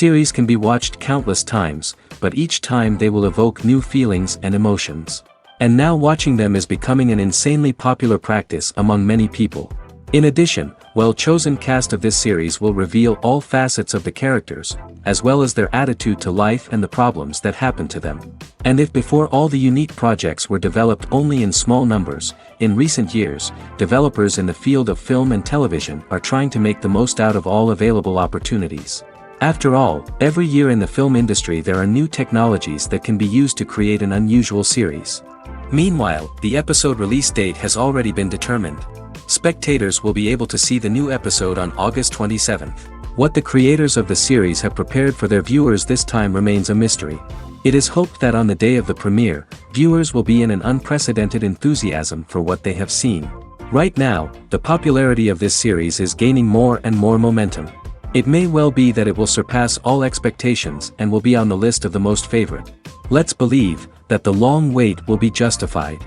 series can be watched countless times, but each time they will evoke new feelings and emotions. And now watching them is becoming an insanely popular practice among many people. In addition, well-chosen cast of this series will reveal all facets of the characters, as well as their attitude to life and the problems that happen to them. And if before all the unique projects were developed only in small numbers, in recent years, developers in the field of film and television are trying to make the most out of all available opportunities. After all, every year in the film industry there are new technologies that can be used to create an unusual series. Meanwhile, the episode release date has already been determined. Spectators will be able to see the new episode on August 27th. What the creators of the series have prepared for their viewers this time remains a mystery. It is hoped that on the day of the premiere, viewers will be in an unprecedented enthusiasm for what they have seen. Right now, the popularity of this series is gaining more and more momentum. It may well be that it will surpass all expectations and will be on the list of the most favorite. Let's believe that the long wait will be justified.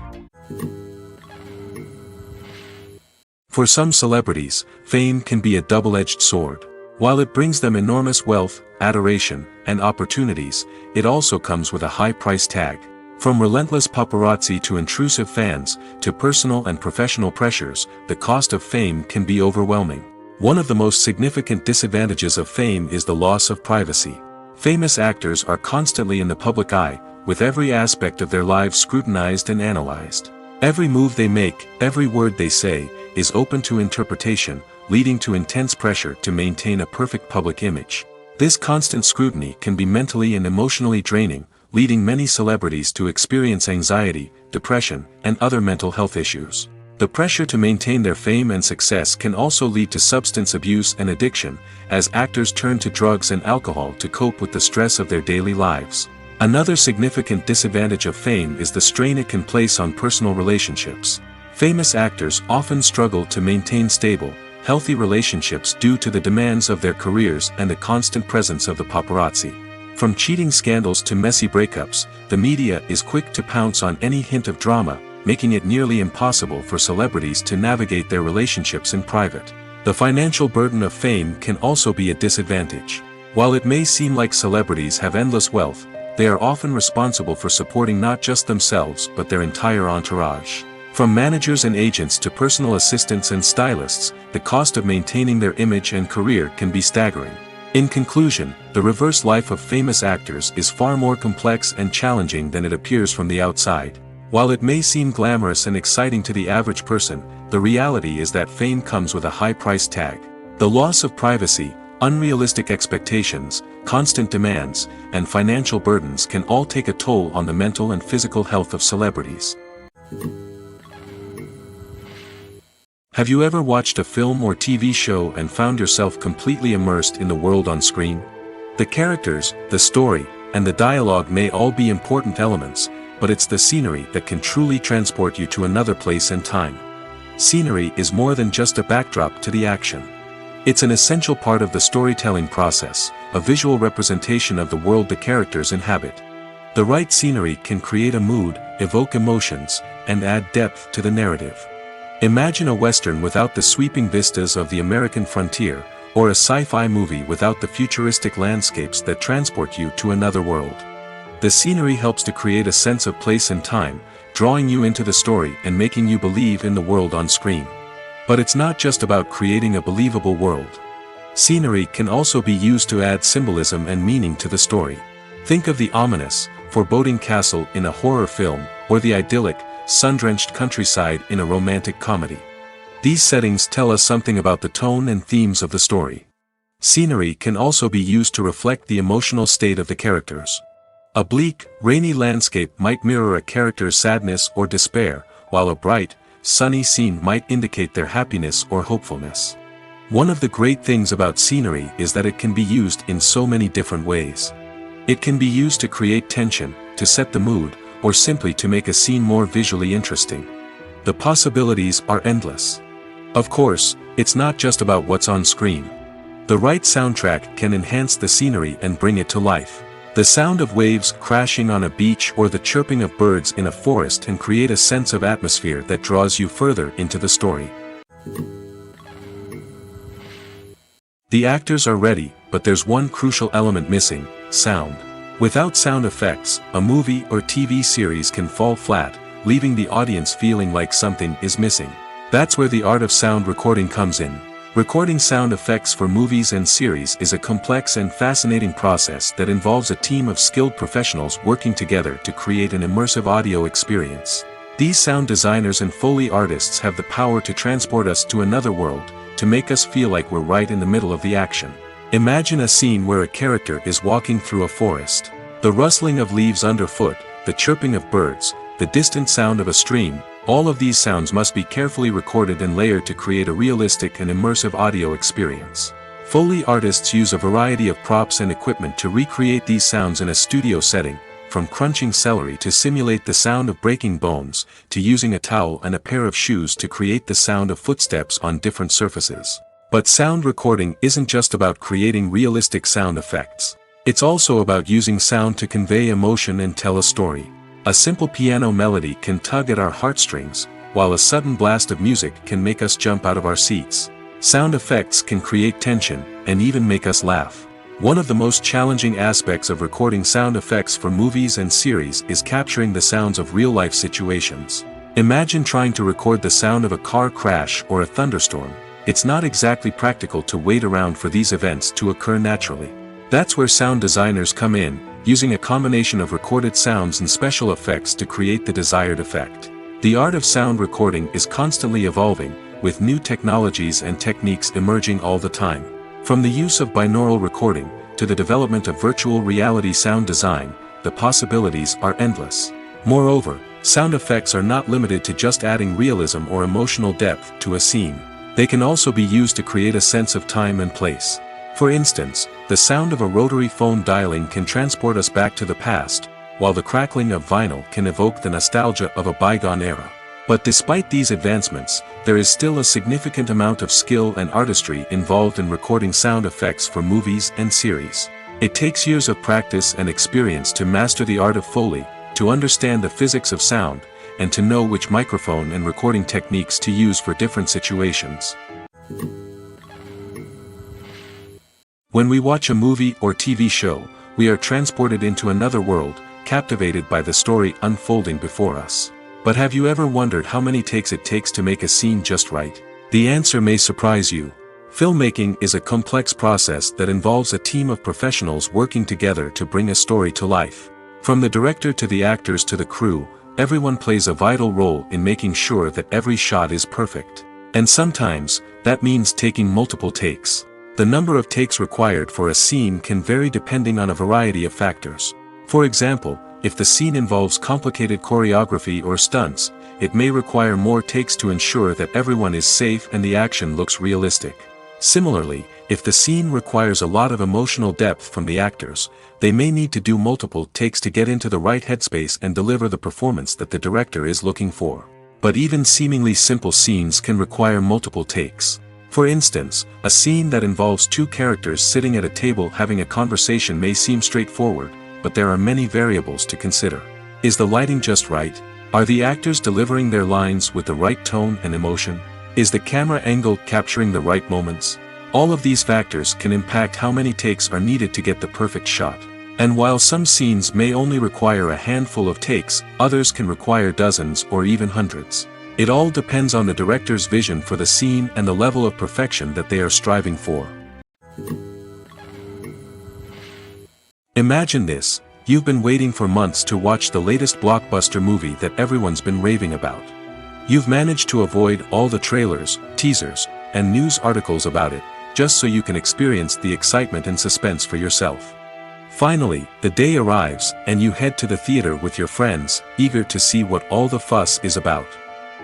For some celebrities, fame can be a double-edged sword. While it brings them enormous wealth, adoration, and opportunities, it also comes with a high price tag. From relentless paparazzi to intrusive fans, to personal and professional pressures, the cost of fame can be overwhelming. One of the most significant disadvantages of fame is the loss of privacy. Famous actors are constantly in the public eye, with every aspect of their lives scrutinized and analyzed. Every move they make, every word they say, is open to interpretation, leading to intense pressure to maintain a perfect public image. This constant scrutiny can be mentally and emotionally draining, leading many celebrities to experience anxiety, depression, and other mental health issues. The pressure to maintain their fame and success can also lead to substance abuse and addiction, as actors turn to drugs and alcohol to cope with the stress of their daily lives. Another significant disadvantage of fame is the strain it can place on personal relationships. Famous actors often struggle to maintain stable, healthy relationships due to the demands of their careers and the constant presence of the paparazzi. From cheating scandals to messy breakups, the media is quick to pounce on any hint of drama, making it nearly impossible for celebrities to navigate their relationships in private. The financial burden of fame can also be a disadvantage. While it may seem like celebrities have endless wealth, they are often responsible for supporting not just themselves but their entire entourage. From managers and agents to personal assistants and stylists, the cost of maintaining their image and career can be staggering. In conclusion, the reverse life of famous actors is far more complex and challenging than it appears from the outside. While it may seem glamorous and exciting to the average person, the reality is that fame comes with a high price tag. The loss of privacy, unrealistic expectations, constant demands, and financial burdens can all take a toll on the mental and physical health of celebrities. Have you ever watched a film or TV show and found yourself completely immersed in the world on screen? The characters, the story, and the dialogue may all be important elements, but it's the scenery that can truly transport you to another place and time. Scenery is more than just a backdrop to the action. It's an essential part of the storytelling process, a visual representation of the world the characters inhabit. The right scenery can create a mood, evoke emotions, and add depth to the narrative. Imagine a Western without the sweeping vistas of the American frontier, or a sci-fi movie without the futuristic landscapes that transport you to another world. The scenery helps to create a sense of place and time, drawing you into the story and making you believe in the world on screen. But it's not just about creating a believable world. Scenery can also be used to add symbolism and meaning to the story. Think of the ominous, foreboding castle in a horror film, or the idyllic, sun-drenched countryside in a romantic comedy. These settings tell us something about the tone and themes of the story. Scenery can also be used to reflect the emotional state of the characters. A bleak, rainy landscape might mirror a character's sadness or despair, while a bright, sunny scene might indicate their happiness or hopefulness. One of the great things about scenery is that it can be used in so many different ways. It can be used to create tension, to set the mood, or simply to make a scene more visually interesting. The possibilities are endless. Of course, it's not just about what's on screen. The right soundtrack can enhance the scenery and bring it to life. The sound of waves crashing on a beach or the chirping of birds in a forest can create a sense of atmosphere that draws you further into the story. The actors are ready, but there's one crucial element missing: sound. Without sound effects, a movie or TV series can fall flat, leaving the audience feeling like something is missing. That's where the art of sound recording comes in. Recording sound effects for movies and series is a complex and fascinating process that involves a team of skilled professionals working together to create an immersive audio experience. These sound designers and Foley artists have the power to transport us to another world, to make us feel like we're right in the middle of the action. Imagine a scene where a character is walking through a forest. The rustling of leaves underfoot, the chirping of birds, the distant sound of a stream, all of these sounds must be carefully recorded and layered to create a realistic and immersive audio experience. Foley artists use a variety of props and equipment to recreate these sounds in a studio setting, from crunching celery to simulate the sound of breaking bones, to using a towel and a pair of shoes to create the sound of footsteps on different surfaces. But sound recording isn't just about creating realistic sound effects. It's also about using sound to convey emotion and tell a story. A simple piano melody can tug at our heartstrings, while a sudden blast of music can make us jump out of our seats. Sound effects can create tension, and even make us laugh. One of the most challenging aspects of recording sound effects for movies and series is capturing the sounds of real-life situations. Imagine trying to record the sound of a car crash or a thunderstorm. It's not exactly practical to wait around for these events to occur naturally. That's where sound designers come in, using a combination of recorded sounds and special effects to create the desired effect. The art of sound recording is constantly evolving, with new technologies and techniques emerging all the time. From the use of binaural recording, to the development of virtual reality sound design, the possibilities are endless. Moreover, sound effects are not limited to just adding realism or emotional depth to a scene. They can also be used to create a sense of time and place. For instance, the sound of a rotary phone dialing can transport us back to the past, while the crackling of vinyl can evoke the nostalgia of a bygone era. But despite these advancements, there is still a significant amount of skill and artistry involved in recording sound effects for movies and series. It takes years of practice and experience to master the art of Foley, to understand the physics of sound, and to know which microphone and recording techniques to use for different situations. When we watch a movie or TV show, we are transported into another world, captivated by the story unfolding before us. But have you ever wondered how many takes it takes to make a scene just right? The answer may surprise you. Filmmaking is a complex process that involves a team of professionals working together to bring a story to life. From the director to the actors to the crew, everyone plays a vital role in making sure that every shot is perfect. And sometimes, that means taking multiple takes. The number of takes required for a scene can vary depending on a variety of factors. For example, if the scene involves complicated choreography or stunts, it may require more takes to ensure that everyone is safe and the action looks realistic. Similarly, if the scene requires a lot of emotional depth from the actors, they may need to do multiple takes to get into the right headspace and deliver the performance that the director is looking for. But even seemingly simple scenes can require multiple takes. For instance, a scene that involves two characters sitting at a table having a conversation may seem straightforward, but there are many variables to consider. Is the lighting just right? Are the actors delivering their lines with the right tone and emotion? Is the camera angle capturing the right moments? All of these factors can impact how many takes are needed to get the perfect shot. And while some scenes may only require a handful of takes, others can require dozens or even hundreds. It all depends on the director's vision for the scene and the level of perfection that they are striving for. Imagine this: you've been waiting for months to watch the latest blockbuster movie that everyone's been raving about. You've managed to avoid all the trailers, teasers, and news articles about it, just so you can experience the excitement and suspense for yourself. Finally, the day arrives, and you head to the theater with your friends, eager to see what all the fuss is about.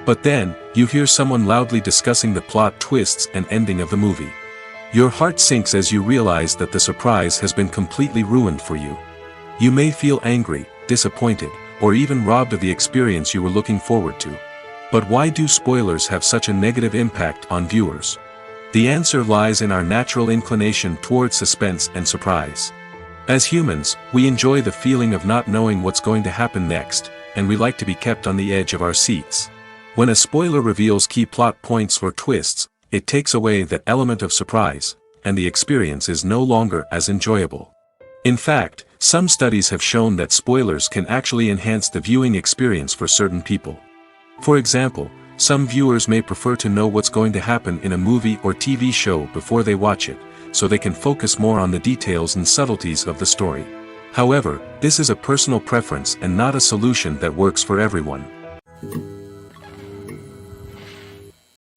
But then, you hear someone loudly discussing the plot twists and ending of the movie. Your heart sinks as you realize that the surprise has been completely ruined for you. You may feel angry, disappointed, or even robbed of the experience you were looking forward to. But why do spoilers have such a negative impact on viewers? The answer lies in our natural inclination toward suspense and surprise. As humans, we enjoy the feeling of not knowing what's going to happen next, and we like to be kept on the edge of our seats. When a spoiler reveals key plot points or twists, it takes away that element of surprise, and the experience is no longer as enjoyable. In fact, some studies have shown that spoilers can actually enhance the viewing experience for certain people. For example, some viewers may prefer to know what's going to happen in a movie or TV show before they watch it, so they can focus more on the details and subtleties of the story. However, this is a personal preference and not a solution that works for everyone.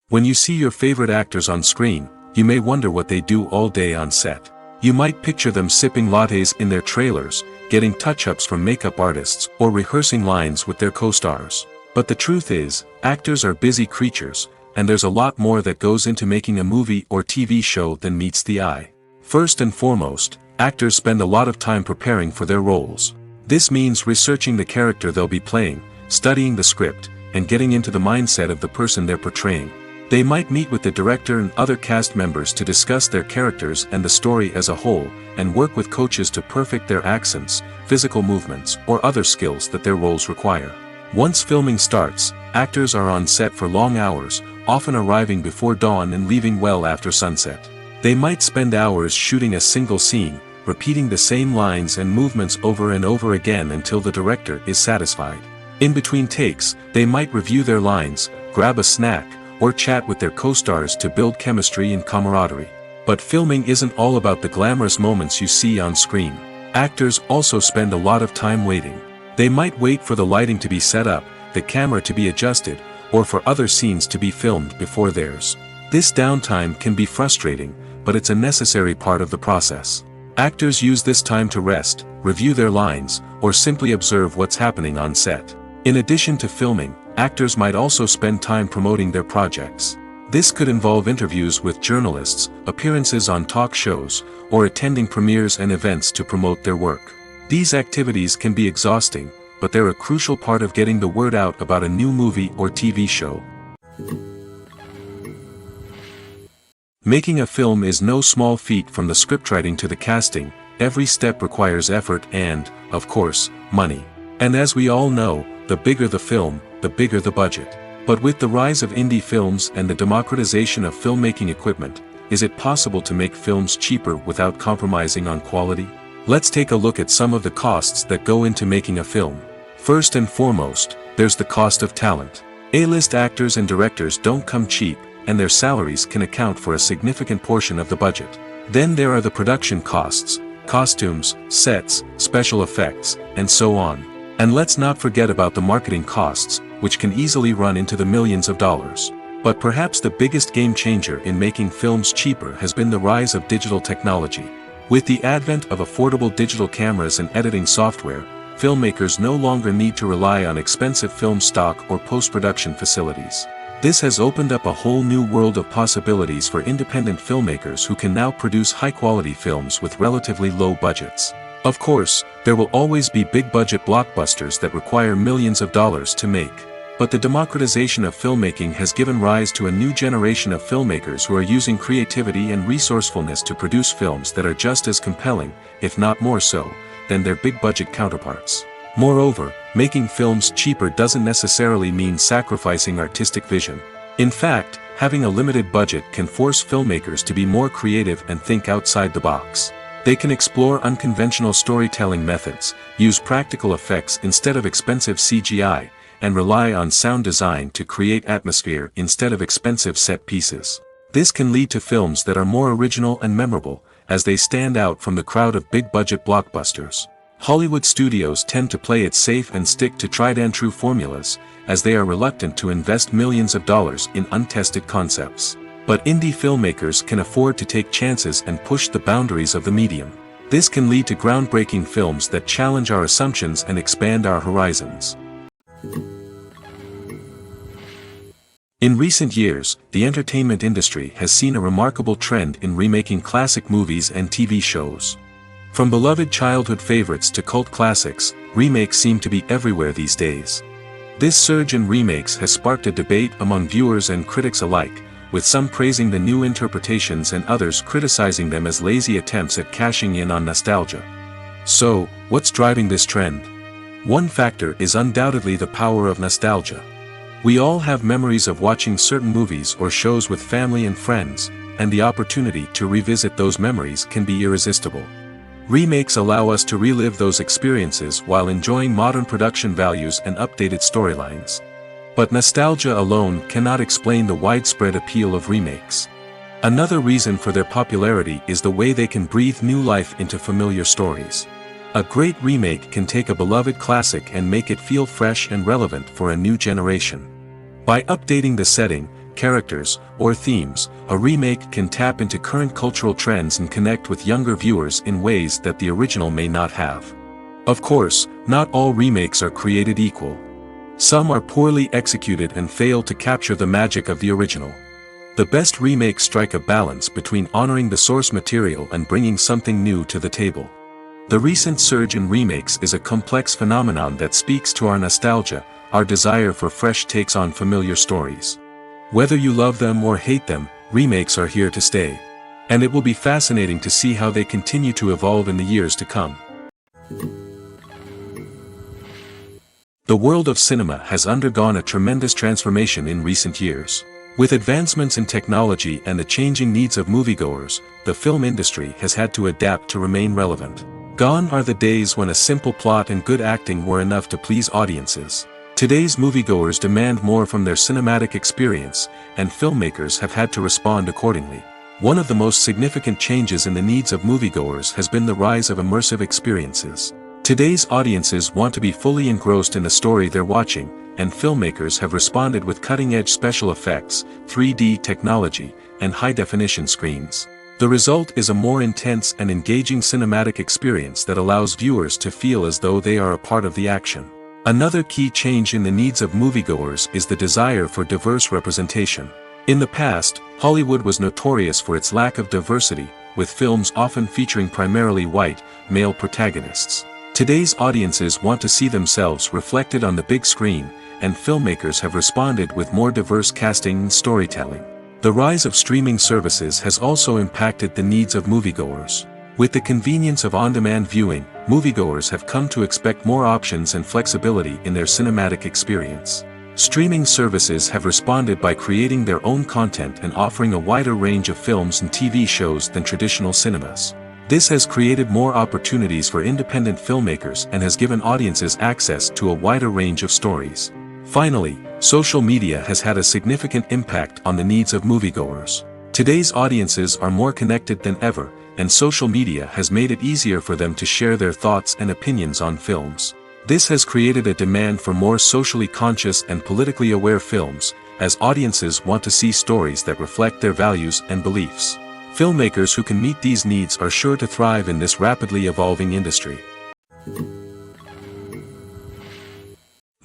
When you see your favorite actors on screen, you may wonder what they do all day on set. You might picture them sipping lattes in their trailers, getting touch-ups from makeup artists, or rehearsing lines with their co-stars. But the truth is, actors are busy creatures, and there's a lot more that goes into making a movie or TV show than meets the eye. First and foremost, actors spend a lot of time preparing for their roles. This means researching the character they'll be playing, studying the script, and getting into the mindset of the person they're portraying. They might meet with the director and other cast members to discuss their characters and the story as a whole, and work with coaches to perfect their accents, physical movements, or other skills that their roles require. Once filming starts, actors are on set for long hours, often arriving before dawn and leaving well after sunset. They might spend hours shooting a single scene, repeating the same lines and movements over and over again until the director is satisfied. In between takes, they might review their lines, grab a snack, or chat with their co-stars to build chemistry and camaraderie. But filming isn't all about the glamorous moments you see on screen. Actors also spend a lot of time waiting. They might wait for the lighting to be set up, the camera to be adjusted, or for other scenes to be filmed before theirs. This downtime can be frustrating, but it's a necessary part of the process. Actors use this time to rest, review their lines, or simply observe what's happening on set. In addition to filming, actors might also spend time promoting their projects. This could involve interviews with journalists, appearances on talk shows, or attending premieres and events to promote their work. These activities can be exhausting, but they're a crucial part of getting the word out about a new movie or TV show. Making a film is no small feat. From the scriptwriting to the casting. Every step requires effort and, of course, money. And as we all know, the bigger the film, the bigger the budget. But with the rise of indie films and the democratization of filmmaking equipment, is it possible to make films cheaper without compromising on quality? Let's take a look at some of the costs that go into making a film. First and foremost, there's the cost of talent. A-list actors and directors don't come cheap, and their salaries can account for a significant portion of the budget. Then there are the production costs, costumes, sets, special effects, and so on. And let's not forget about the marketing costs, which can easily run into the millions of dollars. But perhaps the biggest game changer in making films cheaper has been the rise of digital technology. With the advent of affordable digital cameras and editing software, filmmakers no longer need to rely on expensive film stock or post-production facilities. This has opened up a whole new world of possibilities for independent filmmakers who can now produce high-quality films with relatively low budgets. Of course, there will always be big-budget blockbusters that require millions of dollars to make. But the democratization of filmmaking has given rise to a new generation of filmmakers who are using creativity and resourcefulness to produce films that are just as compelling, if not more so, than their big-budget counterparts. Moreover, making films cheaper doesn't necessarily mean sacrificing artistic vision. In fact, having a limited budget can force filmmakers to be more creative and think outside the box. They can explore unconventional storytelling methods, use practical effects instead of expensive CGI, and rely on sound design to create atmosphere instead of expensive set pieces. This can lead to films that are more original and memorable, as they stand out from the crowd of big-budget blockbusters. Hollywood studios tend to play it safe and stick to tried-and-true formulas, as they are reluctant to invest millions of dollars in untested concepts. But indie filmmakers can afford to take chances and push the boundaries of the medium. This can lead to groundbreaking films that challenge our assumptions and expand our horizons. In recent years, the entertainment industry has seen a remarkable trend in remaking classic movies and TV shows. From beloved childhood favorites to cult classics, remakes seem to be everywhere these days. This surge in remakes has sparked a debate among viewers and critics alike, with some praising the new interpretations and others criticizing them as lazy attempts at cashing in on nostalgia. So, what's driving this trend? One factor is undoubtedly the power of nostalgia. We all have memories of watching certain movies or shows with family and friends, and the opportunity to revisit those memories can be irresistible. Remakes allow us to relive those experiences while enjoying modern production values and updated storylines. But nostalgia alone cannot explain the widespread appeal of remakes. Another reason for their popularity is the way they can breathe new life into familiar stories. A great remake can take a beloved classic and make it feel fresh and relevant for a new generation. By updating the setting, characters, or themes, a remake can tap into current cultural trends and connect with younger viewers in ways that the original may not have. Of course, not all remakes are created equal. Some are poorly executed and fail to capture the magic of the original. The best remakes strike a balance between honoring the source material and bringing something new to the table. The recent surge in remakes is a complex phenomenon that speaks to our nostalgia, our desire for fresh takes on familiar stories. Whether you love them or hate them, remakes are here to stay. And it will be fascinating to see how they continue to evolve in the years to come. The world of cinema has undergone a tremendous transformation in recent years. With advancements in technology and the changing needs of moviegoers, the film industry has had to adapt to remain relevant. Gone are the days when a simple plot and good acting were enough to please audiences. Today's moviegoers demand more from their cinematic experience, and filmmakers have had to respond accordingly. One of the most significant changes in the needs of moviegoers has been the rise of immersive experiences. Today's audiences want to be fully engrossed in the story they're watching, and filmmakers have responded with cutting-edge special effects, 3D technology, and high-definition screens. The result is a more intense and engaging cinematic experience that allows viewers to feel as though they are a part of the action. Another key change in the needs of moviegoers is the desire for diverse representation. In the past, Hollywood was notorious for its lack of diversity, with films often featuring primarily white, male protagonists. Today's audiences want to see themselves reflected on the big screen, and filmmakers have responded with more diverse casting and storytelling. The rise of streaming services has also impacted the needs of moviegoers. With the convenience of on-demand viewing, moviegoers have come to expect more options and flexibility in their cinematic experience. Streaming services have responded by creating their own content and offering a wider range of films and TV shows than traditional cinemas. This has created more opportunities for independent filmmakers and has given audiences access to a wider range of stories. Finally, social media has had a significant impact on the needs of moviegoers. Today's audiences are more connected than ever, and social media has made it easier for them to share their thoughts and opinions on films. This has created a demand for more socially conscious and politically aware films, as audiences want to see stories that reflect their values and beliefs. Filmmakers who can meet these needs are sure to thrive in this rapidly evolving industry.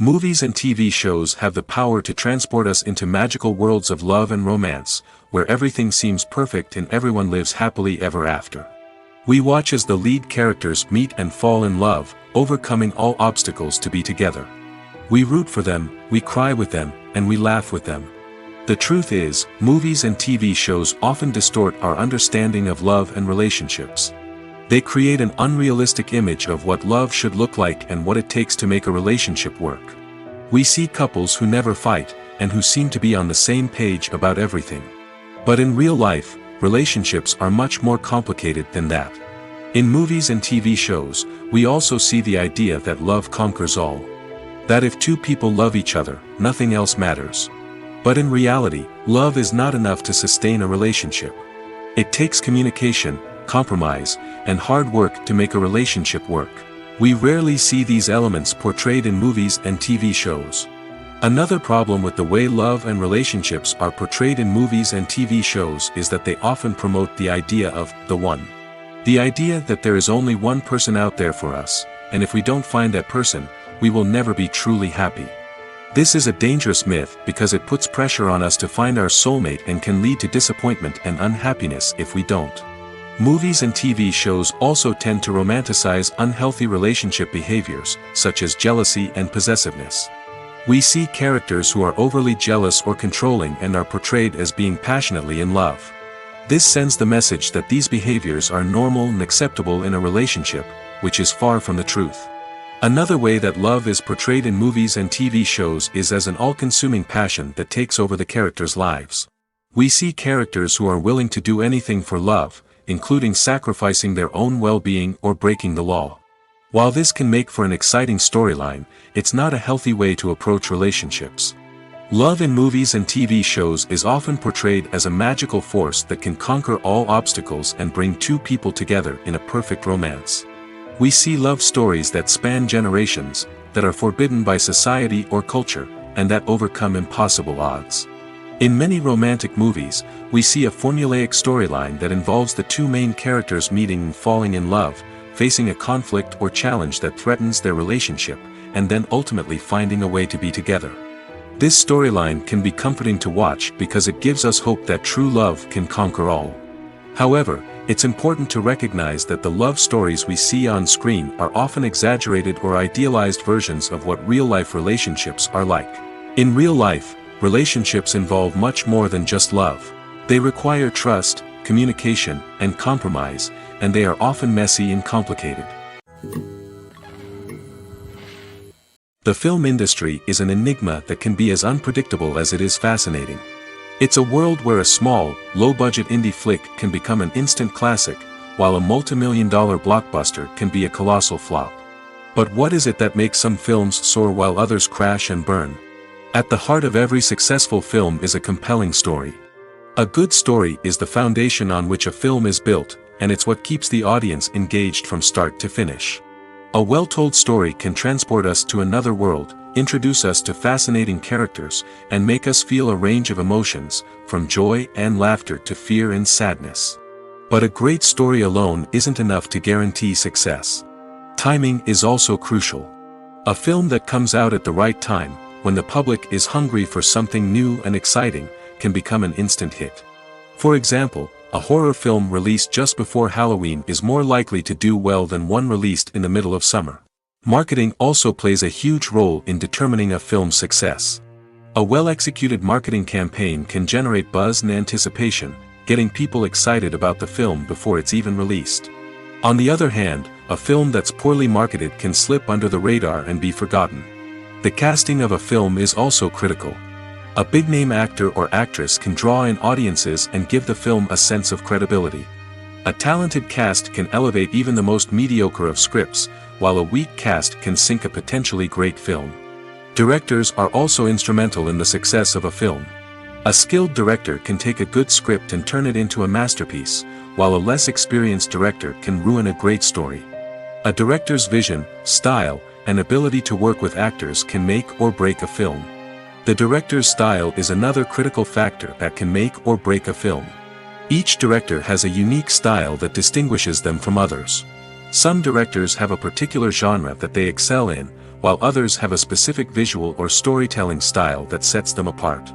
Movies and TV shows have the power to transport us into magical worlds of love and romance, where everything seems perfect and everyone lives happily ever after. We watch as the lead characters meet and fall in love, overcoming all obstacles to be together. We root for them, we cry with them, and we laugh with them. The truth is, movies and TV shows often distort our understanding of love and relationships. They create an unrealistic image of what love should look like and what it takes to make a relationship work. We see couples who never fight, and who seem to be on the same page about everything. But in real life, relationships are much more complicated than that. In movies and TV shows, we also see the idea that love conquers all. That if two people love each other, nothing else matters. But in reality, love is not enough to sustain a relationship. It takes communication, compromise, and hard work to make a relationship work. We rarely see these elements portrayed in movies and TV shows. Another problem with the way love and relationships are portrayed in movies and TV shows is that they often promote the idea of the one. The idea that there is only one person out there for us, and if we don't find that person, we will never be truly happy. This is a dangerous myth because it puts pressure on us to find our soulmate and can lead to disappointment and unhappiness if we don't. Movies and TV shows also tend to romanticize unhealthy relationship behaviors, such as jealousy and possessiveness. We see characters who are overly jealous or controlling and are portrayed as being passionately in love. This sends the message that these behaviors are normal and acceptable in a relationship, which is far from the truth. Another way that love is portrayed in movies and TV shows is as an all-consuming passion that takes over the characters' lives. We see characters who are willing to do anything for love, including sacrificing their own well-being or breaking the law. While this can make for an exciting storyline, it's not a healthy way to approach relationships. Love in movies and TV shows is often portrayed as a magical force that can conquer all obstacles and bring two people together in a perfect romance. We see love stories that span generations, that are forbidden by society or culture, and that overcome impossible odds. In many romantic movies, we see a formulaic storyline that involves the two main characters meeting and falling in love, facing a conflict or challenge that threatens their relationship, and then ultimately finding a way to be together. This storyline can be comforting to watch because it gives us hope that true love can conquer all. However, it's important to recognize that the love stories we see on screen are often exaggerated or idealized versions of what real-life relationships are like. In real life, relationships involve much more than just love. They require trust, communication, and compromise, and they are often messy and complicated. The film industry is an enigma that can be as unpredictable as it is fascinating. It's a world where a small, low-budget indie flick can become an instant classic, while a multi-million-dollar blockbuster can be a colossal flop. But what is it that makes some films soar while others crash and burn? At the heart of every successful film is a compelling story. A good story is the foundation on which a film is built, and it's what keeps the audience engaged from start to finish. A well-told story can transport us to another world, introduce us to fascinating characters, and make us feel a range of emotions, from joy and laughter to fear and sadness. But a great story alone isn't enough to guarantee success. Timing is also crucial. A film that comes out at the right time, when the public is hungry for something new and exciting, can become an instant hit. For example, a horror film released just before Halloween is more likely to do well than one released in the middle of summer. Marketing also plays a huge role in determining a film's success. A well-executed marketing campaign can generate buzz and anticipation, getting people excited about the film before it's even released. On the other hand, a film that's poorly marketed can slip under the radar and be forgotten. The casting of a film is also critical. A big-name actor or actress can draw in audiences and give the film a sense of credibility. A talented cast can elevate even the most mediocre of scripts, while a weak cast can sink a potentially great film. Directors are also instrumental in the success of a film. A skilled director can take a good script and turn it into a masterpiece, while a less experienced director can ruin a great story. A director's vision, style, and ability to work with actors can make or break a film. The director's style is another critical factor that can make or break a film. Each director has a unique style that distinguishes them from others. Some directors have a particular genre that they excel in, while others have a specific visual or storytelling style that sets them apart.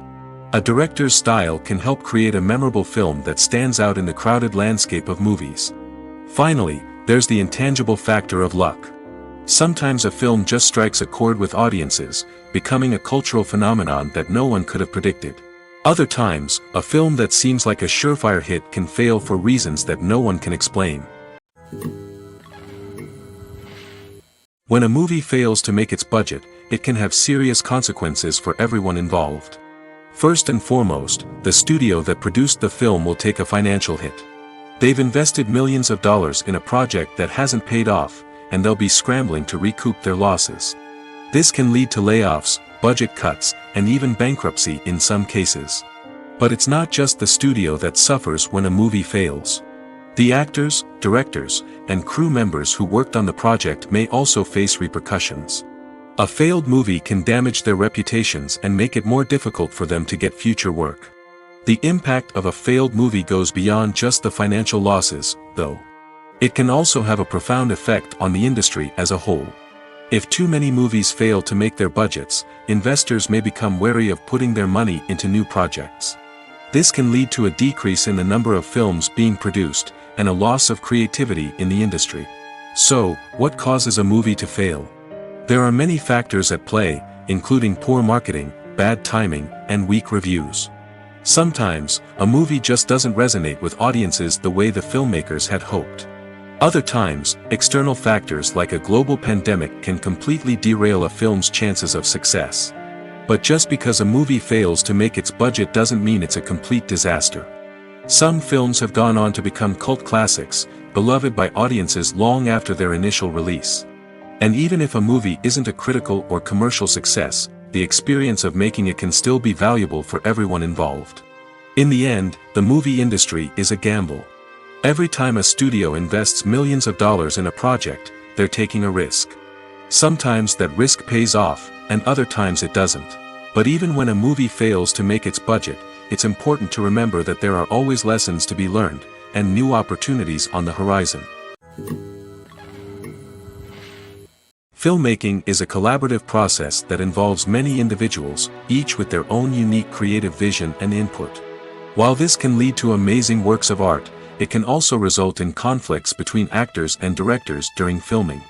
A director's style can help create a memorable film that stands out in the crowded landscape of movies. Finally, there's the intangible factor of luck. Sometimes a film just strikes a chord with audiences, becoming a cultural phenomenon that no one could have predicted. Other times, a film that seems like a surefire hit can fail for reasons that no one can explain. When a movie fails to make its budget, it can have serious consequences for everyone involved. First and foremost, the studio that produced the film will take a financial hit. They've invested millions of dollars in a project that hasn't paid off, and they'll be scrambling to recoup their losses. This can lead to layoffs, budget cuts, and even bankruptcy in some cases. But it's not just the studio that suffers when a movie fails. The actors, directors, and crew members who worked on the project may also face repercussions. A failed movie can damage their reputations and make it more difficult for them to get future work. The impact of a failed movie goes beyond just the financial losses, though. It can also have a profound effect on the industry as a whole. If too many movies fail to make their budgets, investors may become wary of putting their money into new projects. This can lead to a decrease in the number of films being produced, and a loss of creativity in the industry. So, what causes a movie to fail? There are many factors at play, including poor marketing, bad timing, and weak reviews. Sometimes, a movie just doesn't resonate with audiences the way the filmmakers had hoped. Other times, external factors like a global pandemic can completely derail a film's chances of success. But just because a movie fails to make its budget doesn't mean it's a complete disaster. Some films have gone on to become cult classics, beloved by audiences long after their initial release. And even if a movie isn't a critical or commercial success, the experience of making it can still be valuable for everyone involved. In the end, the movie industry is a gamble. Every time a studio invests millions of dollars in a project, they're taking a risk. Sometimes that risk pays off, and other times it doesn't. But even when a movie fails to make its budget, it's important to remember that there are always lessons to be learned, and new opportunities on the horizon. Filmmaking is a collaborative process that involves many individuals, each with their own unique creative vision and input. While this can lead to amazing works of art, it can also result in conflicts between actors and directors during filming.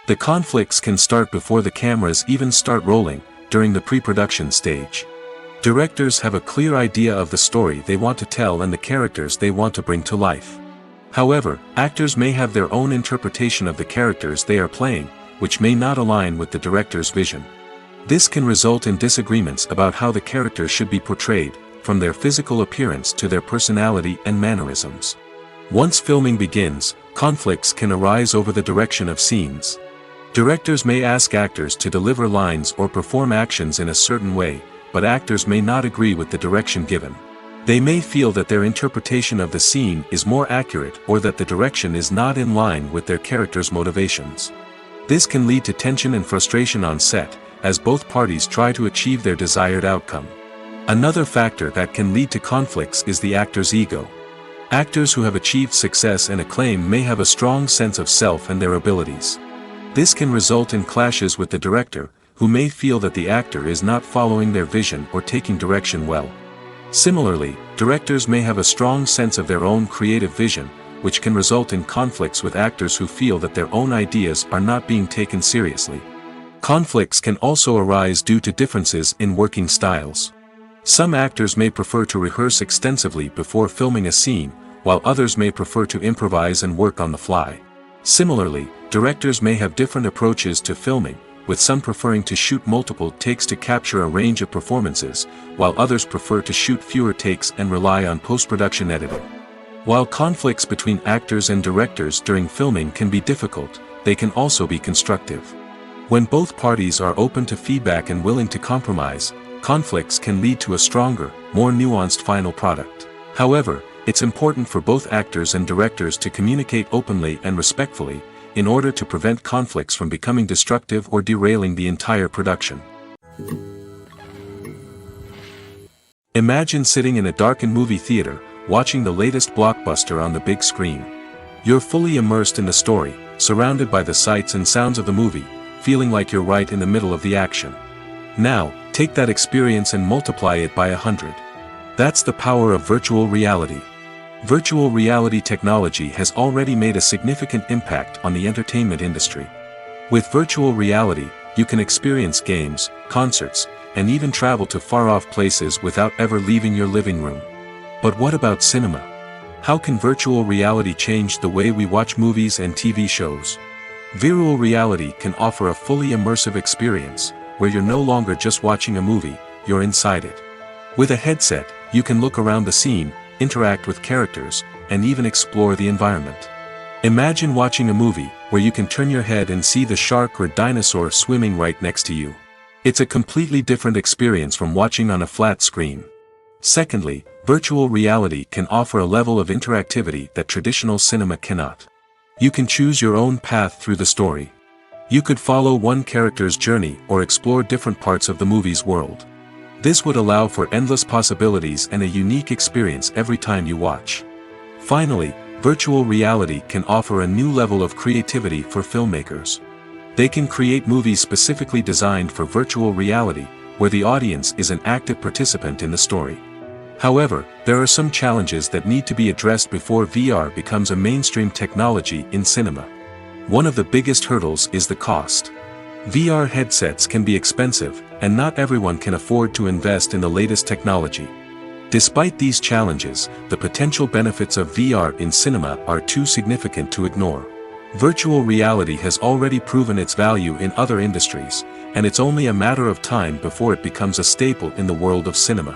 The conflicts can start before the cameras even start rolling, during the pre-production stage. Directors have a clear idea of the story they want to tell and the characters they want to bring to life. However, actors may have their own interpretation of the characters they are playing, which may not align with the director's vision. This can result in disagreements about how the characters should be portrayed, from their physical appearance to their personality and mannerisms. Once filming begins, conflicts can arise over the direction of scenes. Directors may ask actors to deliver lines or perform actions in a certain way, but actors may not agree with the direction given. They may feel that their interpretation of the scene is more accurate or that the direction is not in line with their character's motivations. This can lead to tension and frustration on set, as both parties try to achieve their desired outcome. Another factor that can lead to conflicts is the actor's ego. Actors who have achieved success and acclaim may have a strong sense of self and their abilities. This can result in clashes with the director, who may feel that the actor is not following their vision or taking direction well. Similarly, directors may have a strong sense of their own creative vision, which can result in conflicts with actors who feel that their own ideas are not being taken seriously. Conflicts can also arise due to differences in working styles. Some actors may prefer to rehearse extensively before filming a scene, while others may prefer to improvise and work on the fly. Similarly, directors may have different approaches to filming, with some preferring to shoot multiple takes to capture a range of performances, while others prefer to shoot fewer takes and rely on post-production editing. While conflicts between actors and directors during filming can be difficult, they can also be constructive. When both parties are open to feedback and willing to compromise, conflicts can lead to a stronger, more nuanced final product. However, it's important for both actors and directors to communicate openly and respectfully, in order to prevent conflicts from becoming destructive or derailing the entire production. Imagine sitting in a darkened movie theater, watching the latest blockbuster on the big screen. You're fully immersed in the story, surrounded by the sights and sounds of the movie, feeling like you're right in the middle of the action. Now, take that experience and multiply it by 100. That's the power of virtual reality. Virtual reality technology has already made a significant impact on the entertainment industry. With virtual reality, you can experience games, concerts, and even travel to far-off places without ever leaving your living room. But what about cinema? How can virtual reality change the way we watch movies and TV shows? Virtual reality can offer a fully immersive experience, where you're no longer just watching a movie, you're inside it. With a headset, you can look around the scene, interact with characters, and even explore the environment. Imagine watching a movie, where you can turn your head and see the shark or dinosaur swimming right next to you. It's a completely different experience from watching on a flat screen. Secondly, virtual reality can offer a level of interactivity that traditional cinema cannot. You can choose your own path through the story. You could follow one character's journey or explore different parts of the movie's world. This would allow for endless possibilities and a unique experience every time you watch. Finally, virtual reality can offer a new level of creativity for filmmakers. They can create movies specifically designed for virtual reality, where the audience is an active participant in the story. However, there are some challenges that need to be addressed before VR becomes a mainstream technology in cinema. One of the biggest hurdles is the cost. VR headsets can be expensive, and not everyone can afford to invest in the latest technology. Despite these challenges, the potential benefits of VR in cinema are too significant to ignore. Virtual reality has already proven its value in other industries, and it's only a matter of time before it becomes a staple in the world of cinema.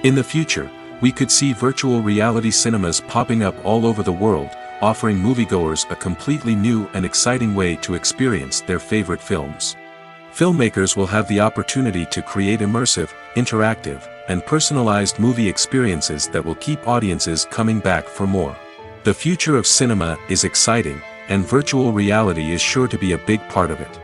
In the future, we could see virtual reality cinemas popping up all over the world, offering moviegoers a completely new and exciting way to experience their favorite films. Filmmakers will have the opportunity to create immersive, interactive, and personalized movie experiences that will keep audiences coming back for more. The future of cinema is exciting, and virtual reality is sure to be a big part of it.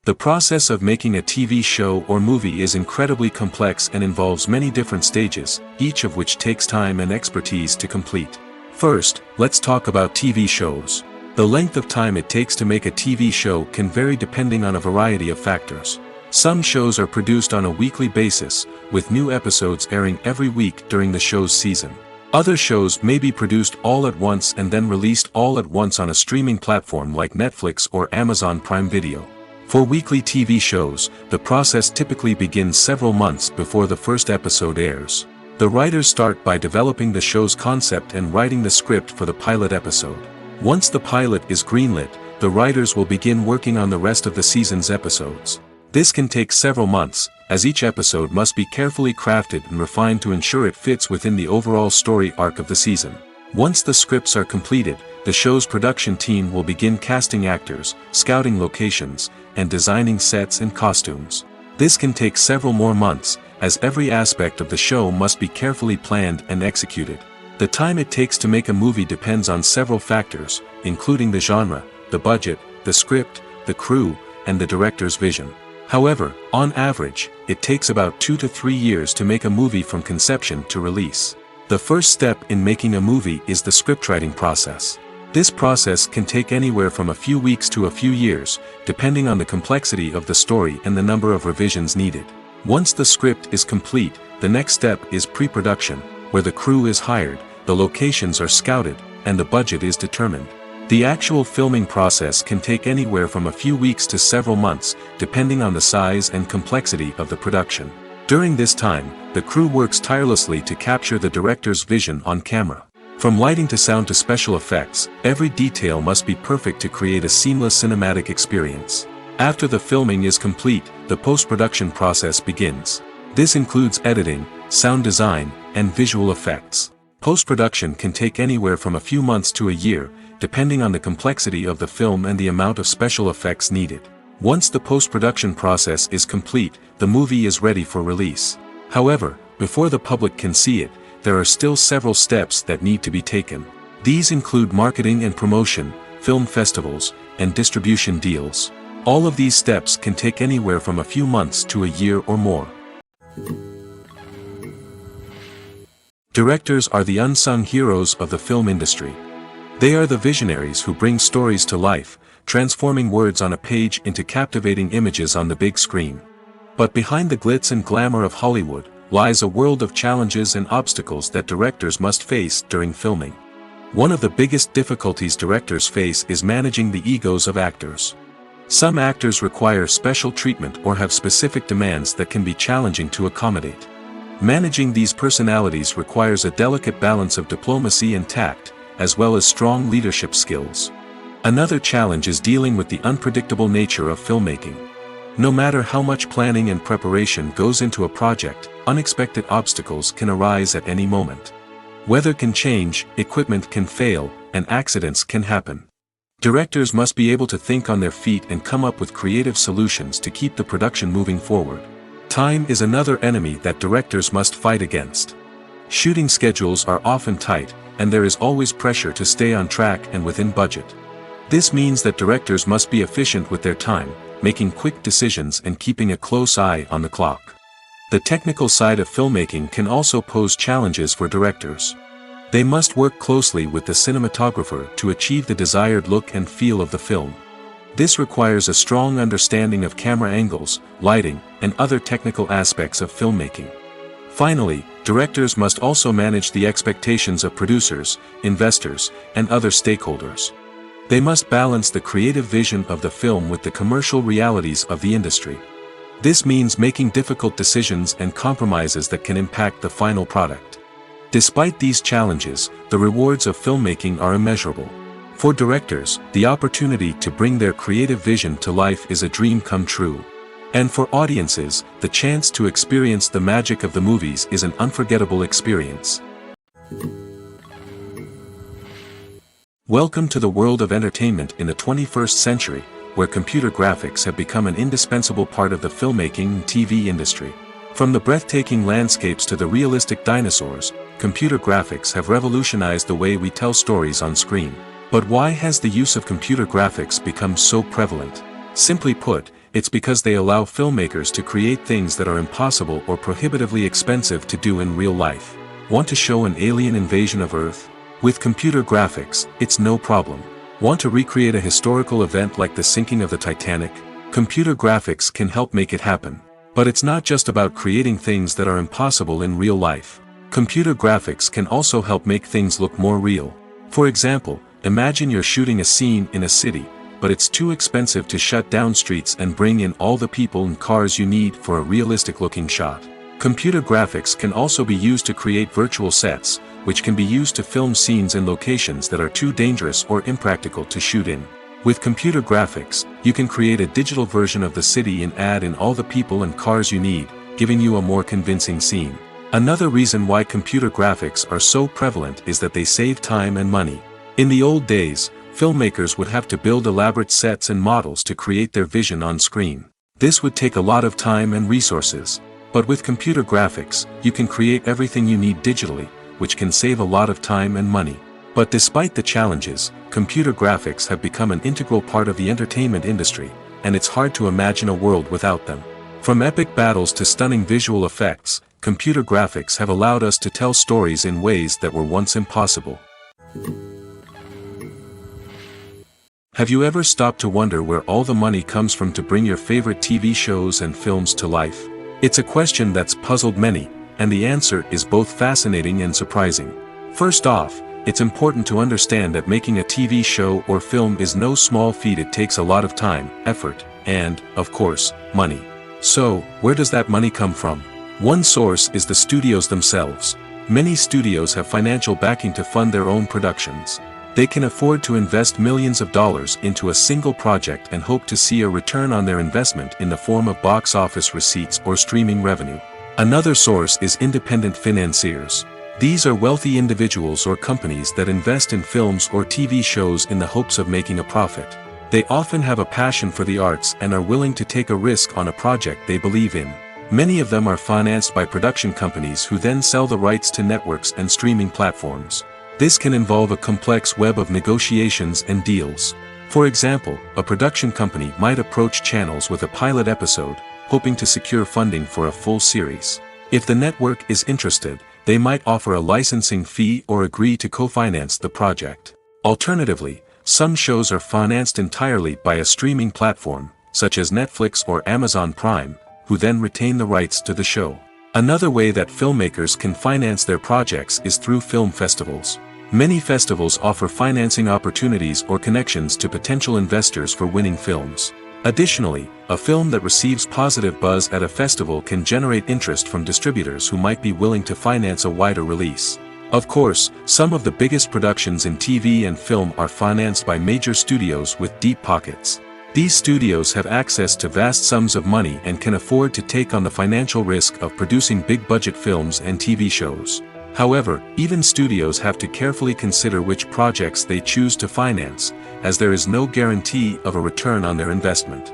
The process of making a TV show or movie is incredibly complex and involves many different stages, each of which takes time and expertise to complete. First, let's talk about TV shows. The length of time it takes to make a TV show can vary depending on a variety of factors. Some shows are produced on a weekly basis, with new episodes airing every week during the show's season. Other shows may be produced all at once and then released all at once on a streaming platform like Netflix or Amazon Prime Video. For weekly TV shows, the process typically begins several months before the first episode airs. The writers start by developing the show's concept and writing the script for the pilot episode. Once the pilot is greenlit, the writers will begin working on the rest of the season's episodes. This can take several months, as each episode must be carefully crafted and refined to ensure it fits within the overall story arc of the season. Once the scripts are completed, the show's production team will begin casting actors, scouting locations, and designing sets and costumes. This can take several more months, as every aspect of the show must be carefully planned and executed. The time it takes to make a movie depends on several factors, including the genre, the budget, the script, the crew, and the director's vision. However, on average, it takes about 2 to 3 years to make a movie from conception to release. The first step in making a movie is the scriptwriting process. This process can take anywhere from a few weeks to a few years, depending on the complexity of the story and the number of revisions needed. Once the script is complete, the next step is pre-production, where the crew is hired, the locations are scouted, and the budget is determined. The actual filming process can take anywhere from a few weeks to several months, depending on the size and complexity of the production. During this time, the crew works tirelessly to capture the director's vision on camera. From lighting to sound to special effects, every detail must be perfect to create a seamless cinematic experience. After the filming is complete, the post-production process begins. This includes editing, sound design, and visual effects. Post-production can take anywhere from a few months to a year, depending on the complexity of the film and the amount of special effects needed. Once the post-production process is complete, the movie is ready for release. However, before the public can see it, there are still several steps that need to be taken. These include marketing and promotion, film festivals, and distribution deals. All of these steps can take anywhere from a few months to a year or more. Directors are the unsung heroes of the film industry. They are the visionaries who bring stories to life, transforming words on a page into captivating images on the big screen. But behind the glitz and glamour of Hollywood, lies a world of challenges and obstacles that directors must face during filming. One of the biggest difficulties directors face is managing the egos of actors. Some actors require special treatment or have specific demands that can be challenging to accommodate. Managing these personalities requires a delicate balance of diplomacy and tact, as well as strong leadership skills. Another challenge is dealing with the unpredictable nature of filmmaking. No matter how much planning and preparation goes into a project, unexpected obstacles can arise at any moment. Weather can change, equipment can fail, and accidents can happen. Directors must be able to think on their feet and come up with creative solutions to keep the production moving forward. Time is another enemy that directors must fight against. Shooting schedules are often tight, and there is always pressure to stay on track and within budget. This means that directors must be efficient with their time, making quick decisions and keeping a close eye on the clock. The technical side of filmmaking can also pose challenges for directors. They must work closely with the cinematographer to achieve the desired look and feel of the film. This requires a strong understanding of camera angles, lighting, and other technical aspects of filmmaking. Finally, directors must also manage the expectations of producers, investors, and other stakeholders. They must balance the creative vision of the film with the commercial realities of the industry. This means making difficult decisions and compromises that can impact the final product. Despite these challenges, the rewards of filmmaking are immeasurable. For directors, the opportunity to bring their creative vision to life is a dream come true. And for audiences, the chance to experience the magic of the movies is an unforgettable experience. Welcome to the world of entertainment in the 21st century, where computer graphics have become an indispensable part of the filmmaking and TV industry. From the breathtaking landscapes to the realistic dinosaurs, computer graphics have revolutionized the way we tell stories on screen. But why has the use of computer graphics become so prevalent? Simply put, it's because they allow filmmakers to create things that are impossible or prohibitively expensive to do in real life. Want to show an alien invasion of Earth? With computer graphics, it's no problem. Want to recreate a historical event like the sinking of the Titanic? Computer graphics can help make it happen. But it's not just about creating things that are impossible in real life. Computer graphics can also help make things look more real. For example, imagine you're shooting a scene in a city, but it's too expensive to shut down streets and bring in all the people and cars you need for a realistic-looking shot. Computer graphics can also be used to create virtual sets, which can be used to film scenes in locations that are too dangerous or impractical to shoot in. With computer graphics, you can create a digital version of the city and add in all the people and cars you need, giving you a more convincing scene. Another reason why computer graphics are so prevalent is that they save time and money. In the old days, filmmakers would have to build elaborate sets and models to create their vision on screen. This would take a lot of time and resources. But with computer graphics, you can create everything you need digitally, which can save a lot of time and money. But despite the challenges, computer graphics have become an integral part of the entertainment industry, and it's hard to imagine a world without them. From epic battles to stunning visual effects, computer graphics have allowed us to tell stories in ways that were once impossible. Have you ever stopped to wonder where all the money comes from to bring your favorite TV shows and films to life? It's a question that's puzzled many, and the answer is both fascinating and surprising. First off, it's important to understand that making a TV show or film is no small feat. It takes a lot of time, effort, and, of course, money. So, where does that money come from? One source is the studios themselves. Many studios have financial backing to fund their own productions. They can afford to invest millions of dollars into a single project and hope to see a return on their investment in the form of box office receipts or streaming revenue. Another source is independent financiers. These are wealthy individuals or companies that invest in films or TV shows in the hopes of making a profit. They often have a passion for the arts and are willing to take a risk on a project they believe in. Many of them are financed by production companies who then sell the rights to networks and streaming platforms. This can involve a complex web of negotiations and deals. For example, a production company might approach channels with a pilot episode, hoping to secure funding for a full series. If the network is interested, they might offer a licensing fee or agree to co-finance the project. Alternatively, some shows are financed entirely by a streaming platform, such as Netflix or Amazon Prime, who then retain the rights to the show. Another way that filmmakers can finance their projects is through film festivals. Many festivals offer financing opportunities or connections to potential investors for winning films. Additionally, a film that receives positive buzz at a festival can generate interest from distributors who might be willing to finance a wider release. Of course, some of the biggest productions in TV and film are financed by major studios with deep pockets. These studios have access to vast sums of money and can afford to take on the financial risk of producing big-budget films and TV shows. However, even studios have to carefully consider which projects they choose to finance, as there is no guarantee of a return on their investment.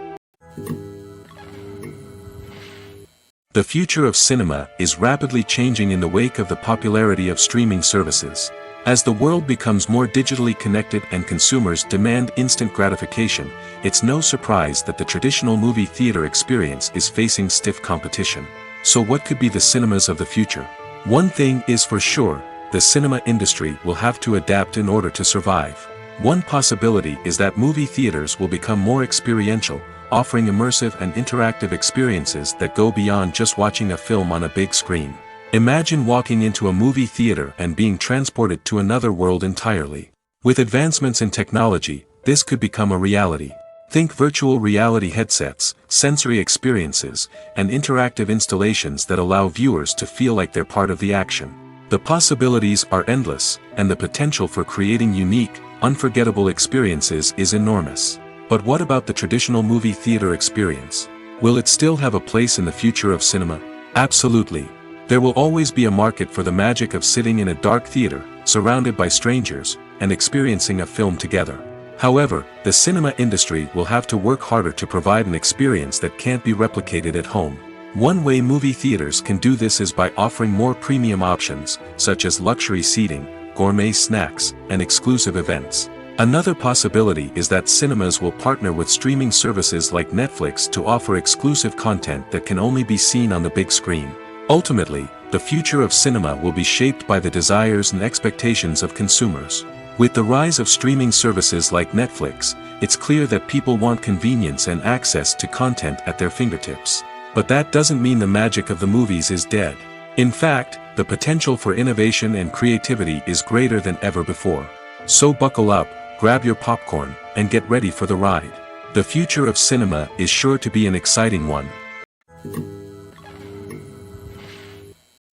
The future of cinema is rapidly changing in the wake of the popularity of streaming services. As the world becomes more digitally connected and consumers demand instant gratification, it's no surprise that the traditional movie theater experience is facing stiff competition. So what could be the cinemas of the future? One thing is for sure, the cinema industry will have to adapt in order to survive. One possibility is that movie theaters will become more experiential, offering immersive and interactive experiences that go beyond just watching a film on a big screen. Imagine walking into a movie theater and being transported to another world entirely. With advancements in technology, this could become a reality. Think virtual reality headsets, sensory experiences, and interactive installations that allow viewers to feel like they're part of the action. The possibilities are endless, and the potential for creating unique, unforgettable experiences is enormous. But what about the traditional movie theater experience? Will it still have a place in the future of cinema? Absolutely. There will always be a market for the magic of sitting in a dark theater, surrounded by strangers, and experiencing a film together. However, the cinema industry will have to work harder to provide an experience that can't be replicated at home. One way movie theaters can do this is by offering more premium options, such as luxury seating, gourmet snacks, and exclusive events. Another possibility is that cinemas will partner with streaming services like Netflix to offer exclusive content that can only be seen on the big screen. Ultimately, the future of cinema will be shaped by the desires and expectations of consumers. With the rise of streaming services like Netflix, it's clear that people want convenience and access to content at their fingertips. But that doesn't mean the magic of the movies is dead. In fact, the potential for innovation and creativity is greater than ever before. So buckle up, grab your popcorn, and get ready for the ride. The future of cinema is sure to be an exciting one.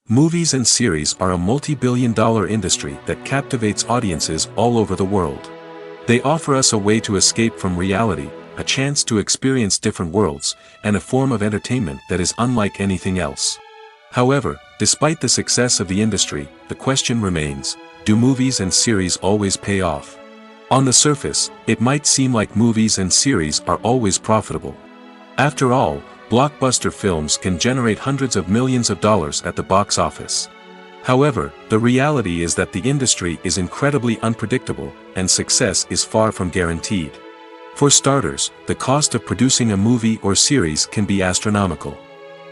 Movies and series are a multi-billion-dollar industry that captivates audiences all over the world. They offer us a way to escape from reality, a chance to experience different worlds, and a form of entertainment that is unlike anything else. However, despite the success of the industry, the question remains, do movies and series always pay off? On the surface, it might seem like movies and series are always profitable. After all, blockbuster films can generate hundreds of millions of dollars at the box office. However, the reality is that the industry is incredibly unpredictable, and success is far from guaranteed. For starters, the cost of producing a movie or series can be astronomical.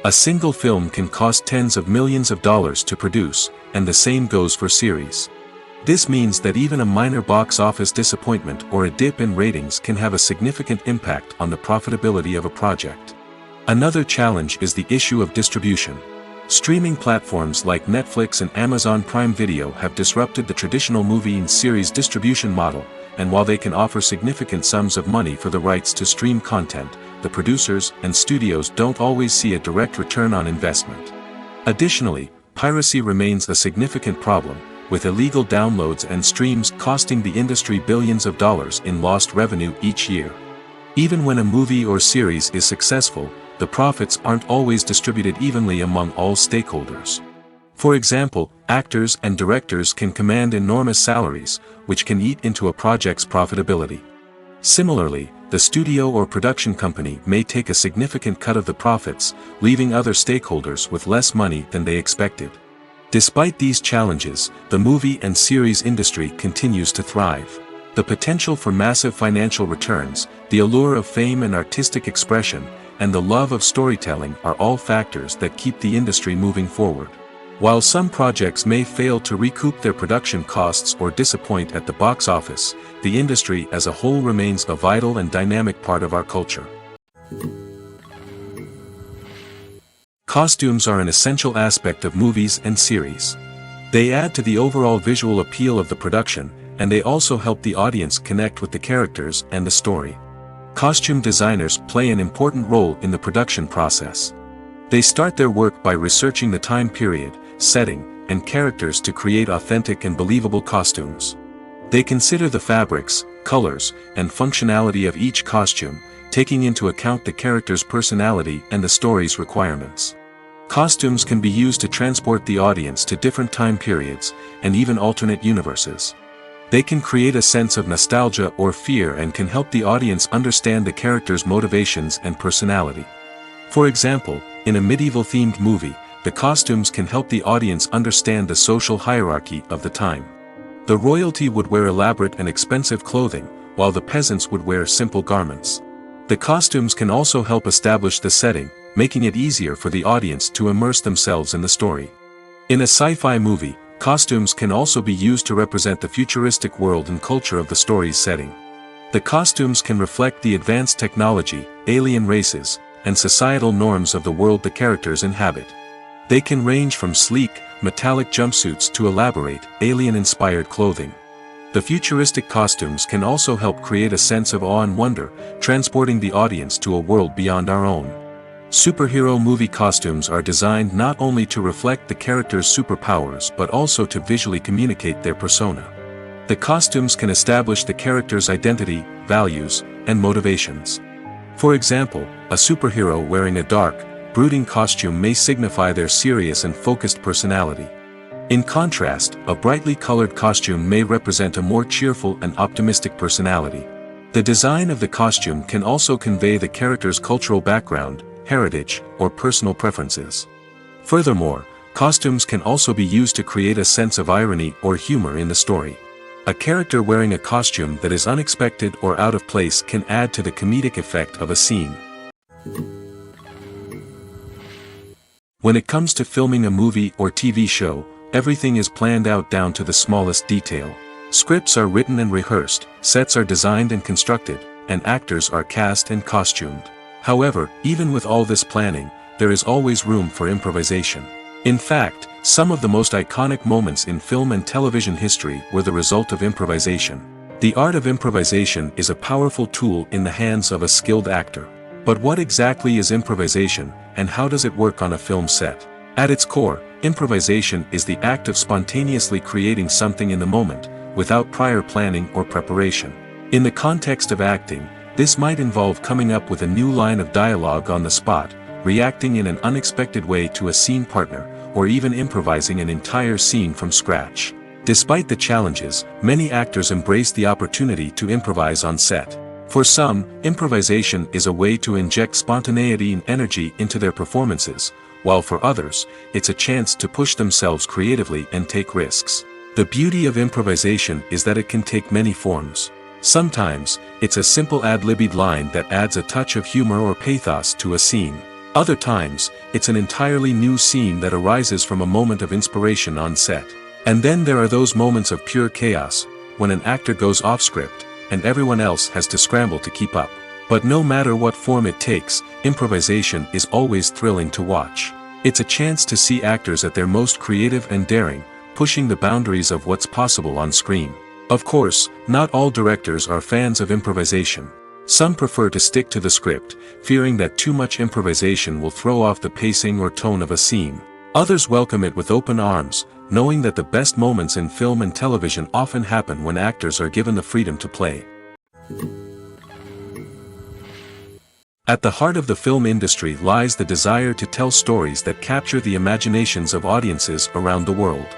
A single film can cost tens of millions of dollars to produce, and the same goes for series. This means that even a minor box office disappointment or a dip in ratings can have a significant impact on the profitability of a project. Another challenge is the issue of distribution. Streaming platforms like Netflix and Amazon Prime Video have disrupted the traditional movie and series distribution model, and while they can offer significant sums of money for the rights to stream content, the producers and studios don't always see a direct return on investment. Additionally, piracy remains a significant problem, with illegal downloads and streams costing the industry billions of dollars in lost revenue each year. Even when a movie or series is successful, the profits aren't always distributed evenly among all stakeholders. For example, actors and directors can command enormous salaries, which can eat into a project's profitability. Similarly, the studio or production company may take a significant cut of the profits, leaving other stakeholders with less money than they expected. Despite these challenges, the movie and series industry continues to thrive. The potential for massive financial returns, the allure of fame and artistic expression, and the love of storytelling are all factors that keep the industry moving forward. While some projects may fail to recoup their production costs or disappoint at the box office, the industry as a whole remains a vital and dynamic part of our culture. Costumes are an essential aspect of movies and series. They add to the overall visual appeal of the production, and they also help the audience connect with the characters and the story. Costume designers play an important role in the production process. They start their work by researching the time period, setting, and characters to create authentic and believable costumes. They consider the fabrics, colors, and functionality of each costume, taking into account the character's personality and the story's requirements. Costumes can be used to transport the audience to different time periods, and even alternate universes. They can create a sense of nostalgia or fear and can help the audience understand the character's motivations and personality. For example, in a medieval-themed movie, the costumes can help the audience understand the social hierarchy of the time. The royalty would wear elaborate and expensive clothing, while the peasants would wear simple garments. The costumes can also help establish the setting, making it easier for the audience to immerse themselves in the story. In a sci-fi movie, costumes can also be used to represent the futuristic world and culture of the story's setting. The costumes can reflect the advanced technology, alien races, and societal norms of the world the characters inhabit. They can range from sleek, metallic jumpsuits to elaborate, alien-inspired clothing. The futuristic costumes can also help create a sense of awe and wonder, transporting the audience to a world beyond our own. Superhero movie costumes are designed not only to reflect the character's superpowers but also to visually communicate their persona. The costumes can establish the character's identity, values, and motivations. For example, a superhero wearing a dark, brooding costume may signify their serious and focused personality. In contrast, a brightly colored costume may represent a more cheerful and optimistic personality. The design of the costume can also convey the character's cultural background, heritage, or personal preferences. Furthermore, costumes can also be used to create a sense of irony or humor in the story. A character wearing a costume that is unexpected or out of place can add to the comedic effect of a scene. When it comes to filming a movie or TV show, everything is planned out down to the smallest detail. Scripts are written and rehearsed, sets are designed and constructed, and actors are cast and costumed. However, even with all this planning, there is always room for improvisation. In fact, some of the most iconic moments in film and television history were the result of improvisation. The art of improvisation is a powerful tool in the hands of a skilled actor. But what exactly is improvisation, and how does it work on a film set? At its core, improvisation is the act of spontaneously creating something in the moment, without prior planning or preparation. In the context of acting, this might involve coming up with a new line of dialogue on the spot, reacting in an unexpected way to a scene partner, or even improvising an entire scene from scratch. Despite the challenges, many actors embrace the opportunity to improvise on set. For some, improvisation is a way to inject spontaneity and energy into their performances, while for others, it's a chance to push themselves creatively and take risks. The beauty of improvisation is that it can take many forms. Sometimes, it's a simple ad-libbed line that adds a touch of humor or pathos to a scene. Other times, it's an entirely new scene that arises from a moment of inspiration on set. And then there are those moments of pure chaos, when an actor goes off script, and everyone else has to scramble to keep up. But no matter what form it takes, improvisation is always thrilling to watch. It's a chance to see actors at their most creative and daring, pushing the boundaries of what's possible on screen. Of course, not all directors are fans of improvisation. Some prefer to stick to the script, fearing that too much improvisation will throw off the pacing or tone of a scene. Others welcome it with open arms, knowing that the best moments in film and television often happen when actors are given the freedom to play. At the heart of the film industry lies the desire to tell stories that capture the imaginations of audiences around the world.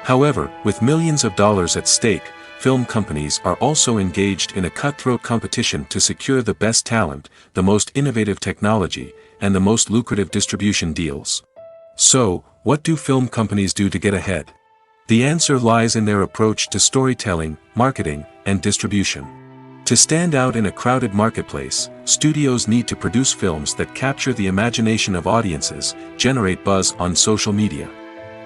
However, with millions of dollars at stake, film companies are also engaged in a cutthroat competition to secure the best talent, the most innovative technology, and the most lucrative distribution deals. So, what do film companies do to get ahead? The answer lies in their approach to storytelling, marketing, and distribution. To stand out in a crowded marketplace, studios need to produce films that capture the imagination of audiences, generate buzz on social media.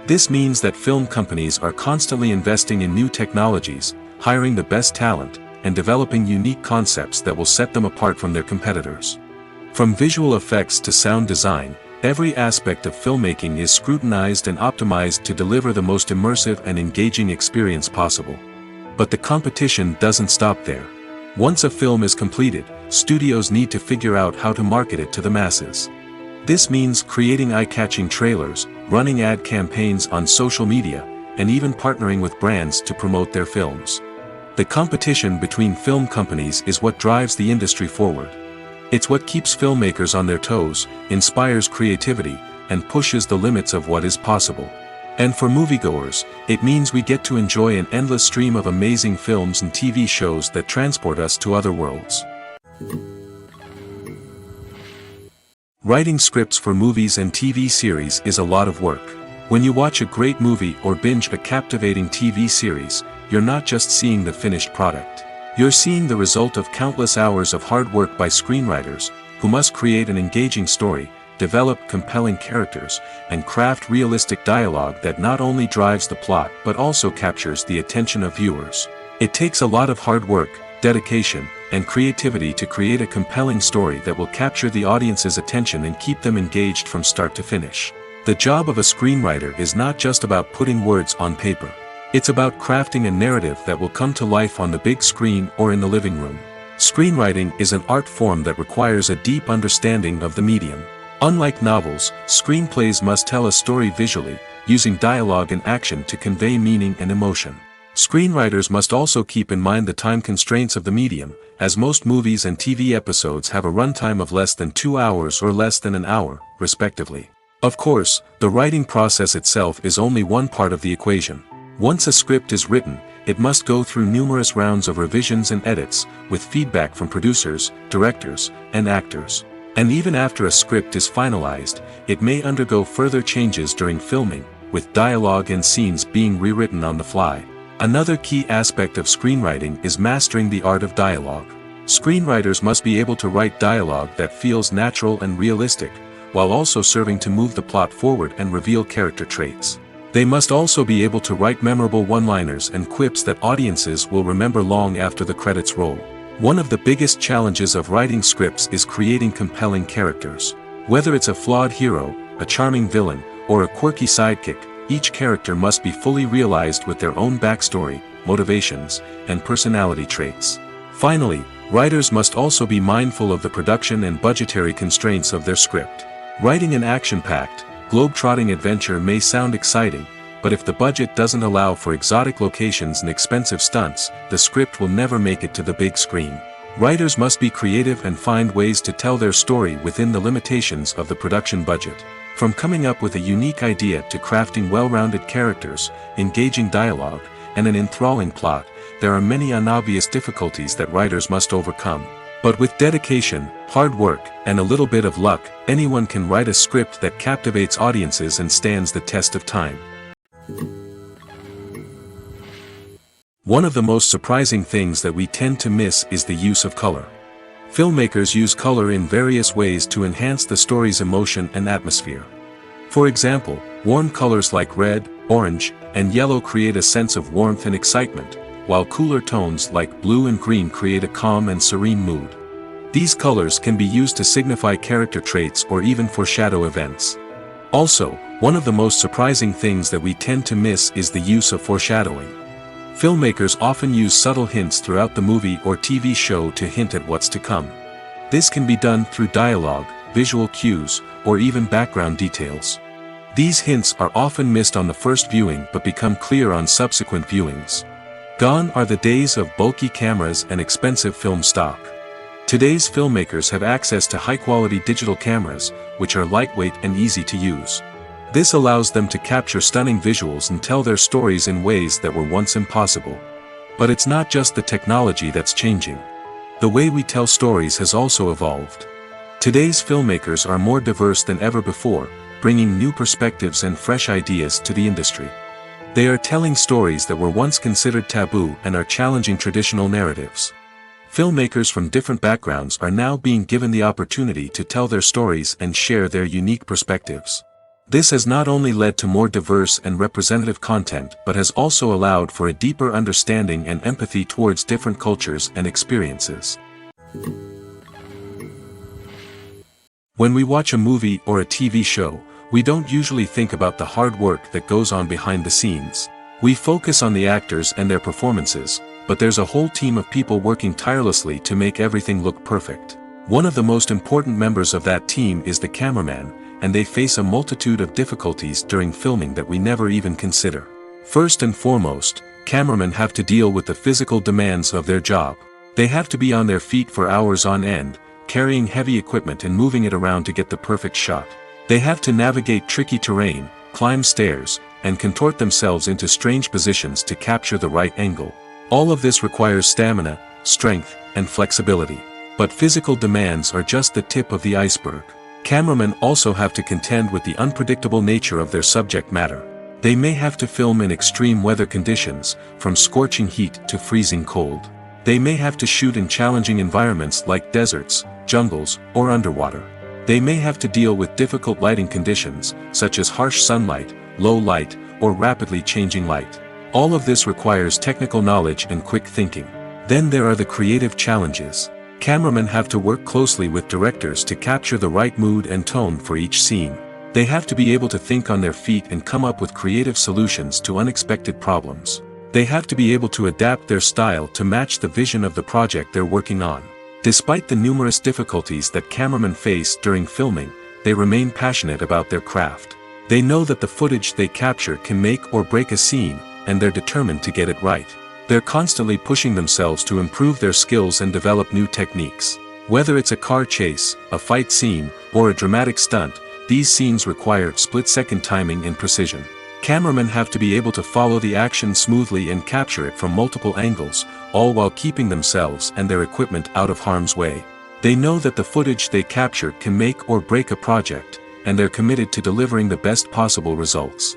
This means that film companies are constantly investing in new technologies, hiring the best talent, and developing unique concepts that will set them apart from their competitors. From visual effects to sound design, every aspect of filmmaking is scrutinized and optimized to deliver the most immersive and engaging experience possible. But the competition doesn't stop there. Once a film is completed, studios need to figure out how to market it to the masses. This means creating eye-catching trailers, running ad campaigns on social media, and even partnering with brands to promote their films. The competition between film companies is what drives the industry forward. It's what keeps filmmakers on their toes, inspires creativity, and pushes the limits of what is possible. And for moviegoers, it means we get to enjoy an endless stream of amazing films and TV shows that transport us to other worlds. Writing scripts for movies and TV series is a lot of work. When you watch a great movie or binge a captivating TV series, you're not just seeing the finished product. You're seeing the result of countless hours of hard work by screenwriters, who must create an engaging story, develop compelling characters, and craft realistic dialogue that not only drives the plot but also captures the attention of viewers. It takes a lot of hard work, dedication, and creativity to create a compelling story that will capture the audience's attention and keep them engaged from start to finish. The job of a screenwriter is not just about putting words on paper. It's about crafting a narrative that will come to life on the big screen or in the living room. Screenwriting is an art form that requires a deep understanding of the medium. Unlike novels, screenplays must tell a story visually, using dialogue and action to convey meaning and emotion. Screenwriters must also keep in mind the time constraints of the medium, as most movies and TV episodes have a runtime of less than 2 hours or less than an hour, respectively. Of course, the writing process itself is only one part of the equation. Once a script is written, it must go through numerous rounds of revisions and edits, with feedback from producers, directors, and actors. And even after a script is finalized, it may undergo further changes during filming, with dialogue and scenes being rewritten on the fly. Another key aspect of screenwriting is mastering the art of dialogue. Screenwriters must be able to write dialogue that feels natural and realistic, while also serving to move the plot forward and reveal character traits. They must also be able to write memorable one-liners and quips that audiences will remember long after the credits roll. One of the biggest challenges of writing scripts is creating compelling characters. Whether it's a flawed hero, a charming villain, or a quirky sidekick, each character must be fully realized with their own backstory, motivations, and personality traits. Finally, writers must also be mindful of the production and budgetary constraints of their script. Writing an action-packed, globe-trotting adventure may sound exciting, but if the budget doesn't allow for exotic locations and expensive stunts, the script will never make it to the big screen. Writers must be creative and find ways to tell their story within the limitations of the production budget. From coming up with a unique idea to crafting well-rounded characters, engaging dialogue, and an enthralling plot, there are many unobvious difficulties that writers must overcome. But with dedication, hard work, and a little bit of luck, anyone can write a script that captivates audiences and stands the test of time. One of the most surprising things that we tend to miss is the use of color. Filmmakers use color in various ways to enhance the story's emotion and atmosphere. For example, warm colors like red, orange, and yellow create a sense of warmth and excitement, while cooler tones like blue and green create a calm and serene mood. These colors can be used to signify character traits or even foreshadow events. Also, one of the most surprising things that we tend to miss is the use of foreshadowing. Filmmakers often use subtle hints throughout the movie or TV show to hint at what's to come. This can be done through dialogue, visual cues, or even background details. These hints are often missed on the first viewing but become clear on subsequent viewings. Gone are the days of bulky cameras and expensive film stock. Today's filmmakers have access to high-quality digital cameras, which are lightweight and easy to use. This allows them to capture stunning visuals and tell their stories in ways that were once impossible. But it's not just the technology that's changing. The way we tell stories has also evolved. Today's filmmakers are more diverse than ever before, bringing new perspectives and fresh ideas to the industry. They are telling stories that were once considered taboo and are challenging traditional narratives. Filmmakers from different backgrounds are now being given the opportunity to tell their stories and share their unique perspectives. This has not only led to more diverse and representative content but has also allowed for a deeper understanding and empathy towards different cultures and experiences. When we watch a movie or a TV show, we don't usually think about the hard work that goes on behind the scenes. We focus on the actors and their performances, but there's a whole team of people working tirelessly to make everything look perfect. One of the most important members of that team is the cameraman, and they face a multitude of difficulties during filming that we never even consider. First and foremost, cameramen have to deal with the physical demands of their job. They have to be on their feet for hours on end, carrying heavy equipment and moving it around to get the perfect shot. They have to navigate tricky terrain, climb stairs, and contort themselves into strange positions to capture the right angle. All of this requires stamina, strength, and flexibility. But physical demands are just the tip of the iceberg. Cameramen also have to contend with the unpredictable nature of their subject matter. They may have to film in extreme weather conditions, from scorching heat to freezing cold. They may have to shoot in challenging environments like deserts, jungles, or underwater. They may have to deal with difficult lighting conditions, such as harsh sunlight, low light, or rapidly changing light. All of this requires technical knowledge and quick thinking. Then there are the creative challenges. Cameramen have to work closely with directors to capture the right mood and tone for each scene. They have to be able to think on their feet and come up with creative solutions to unexpected problems. They have to be able to adapt their style to match the vision of the project they're working on. Despite the numerous difficulties that cameramen face during filming, they remain passionate about their craft. They know that the footage they capture can make or break a scene, and they're determined to get it right. They're constantly pushing themselves to improve their skills and develop new techniques. Whether it's a car chase, a fight scene, or a dramatic stunt, these scenes require split-second timing and precision. Cameramen have to be able to follow the action smoothly and capture it from multiple angles, all while keeping themselves and their equipment out of harm's way. They know that the footage they capture can make or break a project, and they're committed to delivering the best possible results.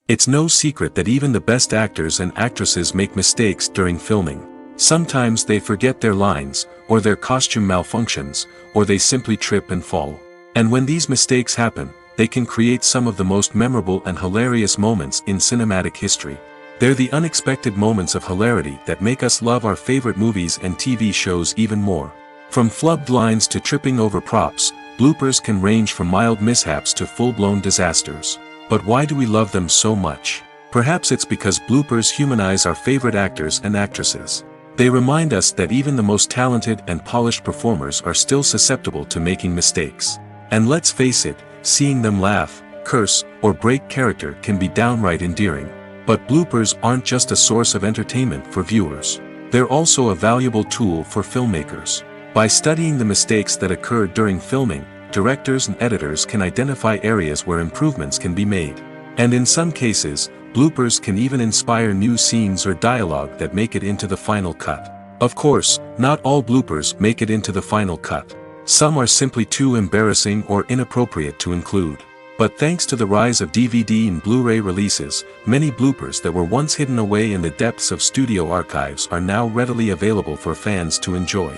It's no secret that even the best actors and actresses make mistakes during filming. Sometimes they forget their lines, or their costume malfunctions, or they simply trip and fall. And when these mistakes happen, they can create some of the most memorable and hilarious moments in cinematic history. They're the unexpected moments of hilarity that make us love our favorite movies and TV shows even more. From flubbed lines to tripping over props, bloopers can range from mild mishaps to full-blown disasters. But why do we love them so much? Perhaps it's because bloopers humanize our favorite actors and actresses. They remind us that even the most talented and polished performers are still susceptible to making mistakes. And let's face it, seeing them laugh, curse, or break character can be downright endearing. But bloopers aren't just a source of entertainment for viewers. They're also a valuable tool for filmmakers. By studying the mistakes that occur during filming, directors and editors can identify areas where improvements can be made. And in some cases, bloopers can even inspire new scenes or dialogue that make it into the final cut. Of course, not all bloopers make it into the final cut. Some are simply too embarrassing or inappropriate to include. But thanks to the rise of DVD and Blu-ray releases, many bloopers that were once hidden away in the depths of studio archives are now readily available for fans to enjoy.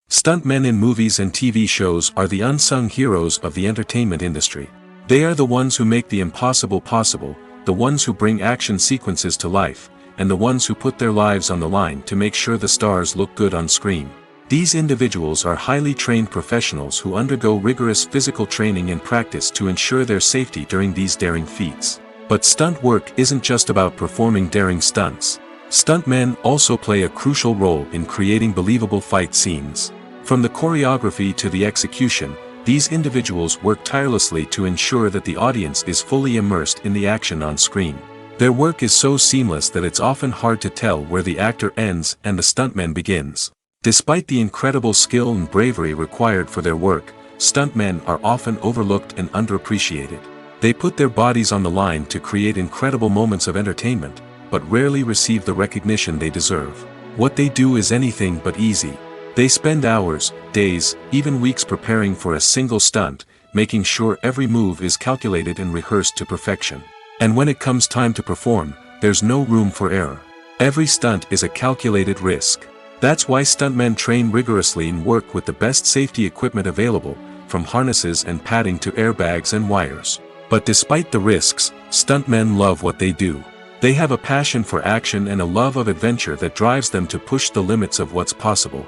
Stuntmen in movies and TV shows are the unsung heroes of the entertainment industry. They are the ones who make the impossible possible, the ones who bring action sequences to life, and the ones who put their lives on the line to make sure the stars look good on screen. These individuals are highly trained professionals who undergo rigorous physical training and practice to ensure their safety during these daring feats. But stunt work isn't just about performing daring stunts. Stuntmen also play a crucial role in creating believable fight scenes. From the choreography to the execution, these individuals work tirelessly to ensure that the audience is fully immersed in the action on screen. Their work is so seamless that it's often hard to tell where the actor ends and the stuntman begins. Despite the incredible skill and bravery required for their work, stuntmen are often overlooked and underappreciated. They put their bodies on the line to create incredible moments of entertainment, but rarely receive the recognition they deserve. What they do is anything but easy. They spend hours, days, even weeks preparing for a single stunt, making sure every move is calculated and rehearsed to perfection. And when it comes time to perform, there's no room for error. Every stunt is a calculated risk. That's why stuntmen train rigorously and work with the best safety equipment available, from harnesses and padding to airbags and wires. But despite the risks, stuntmen love what they do. They have a passion for action and a love of adventure that drives them to push the limits of what's possible.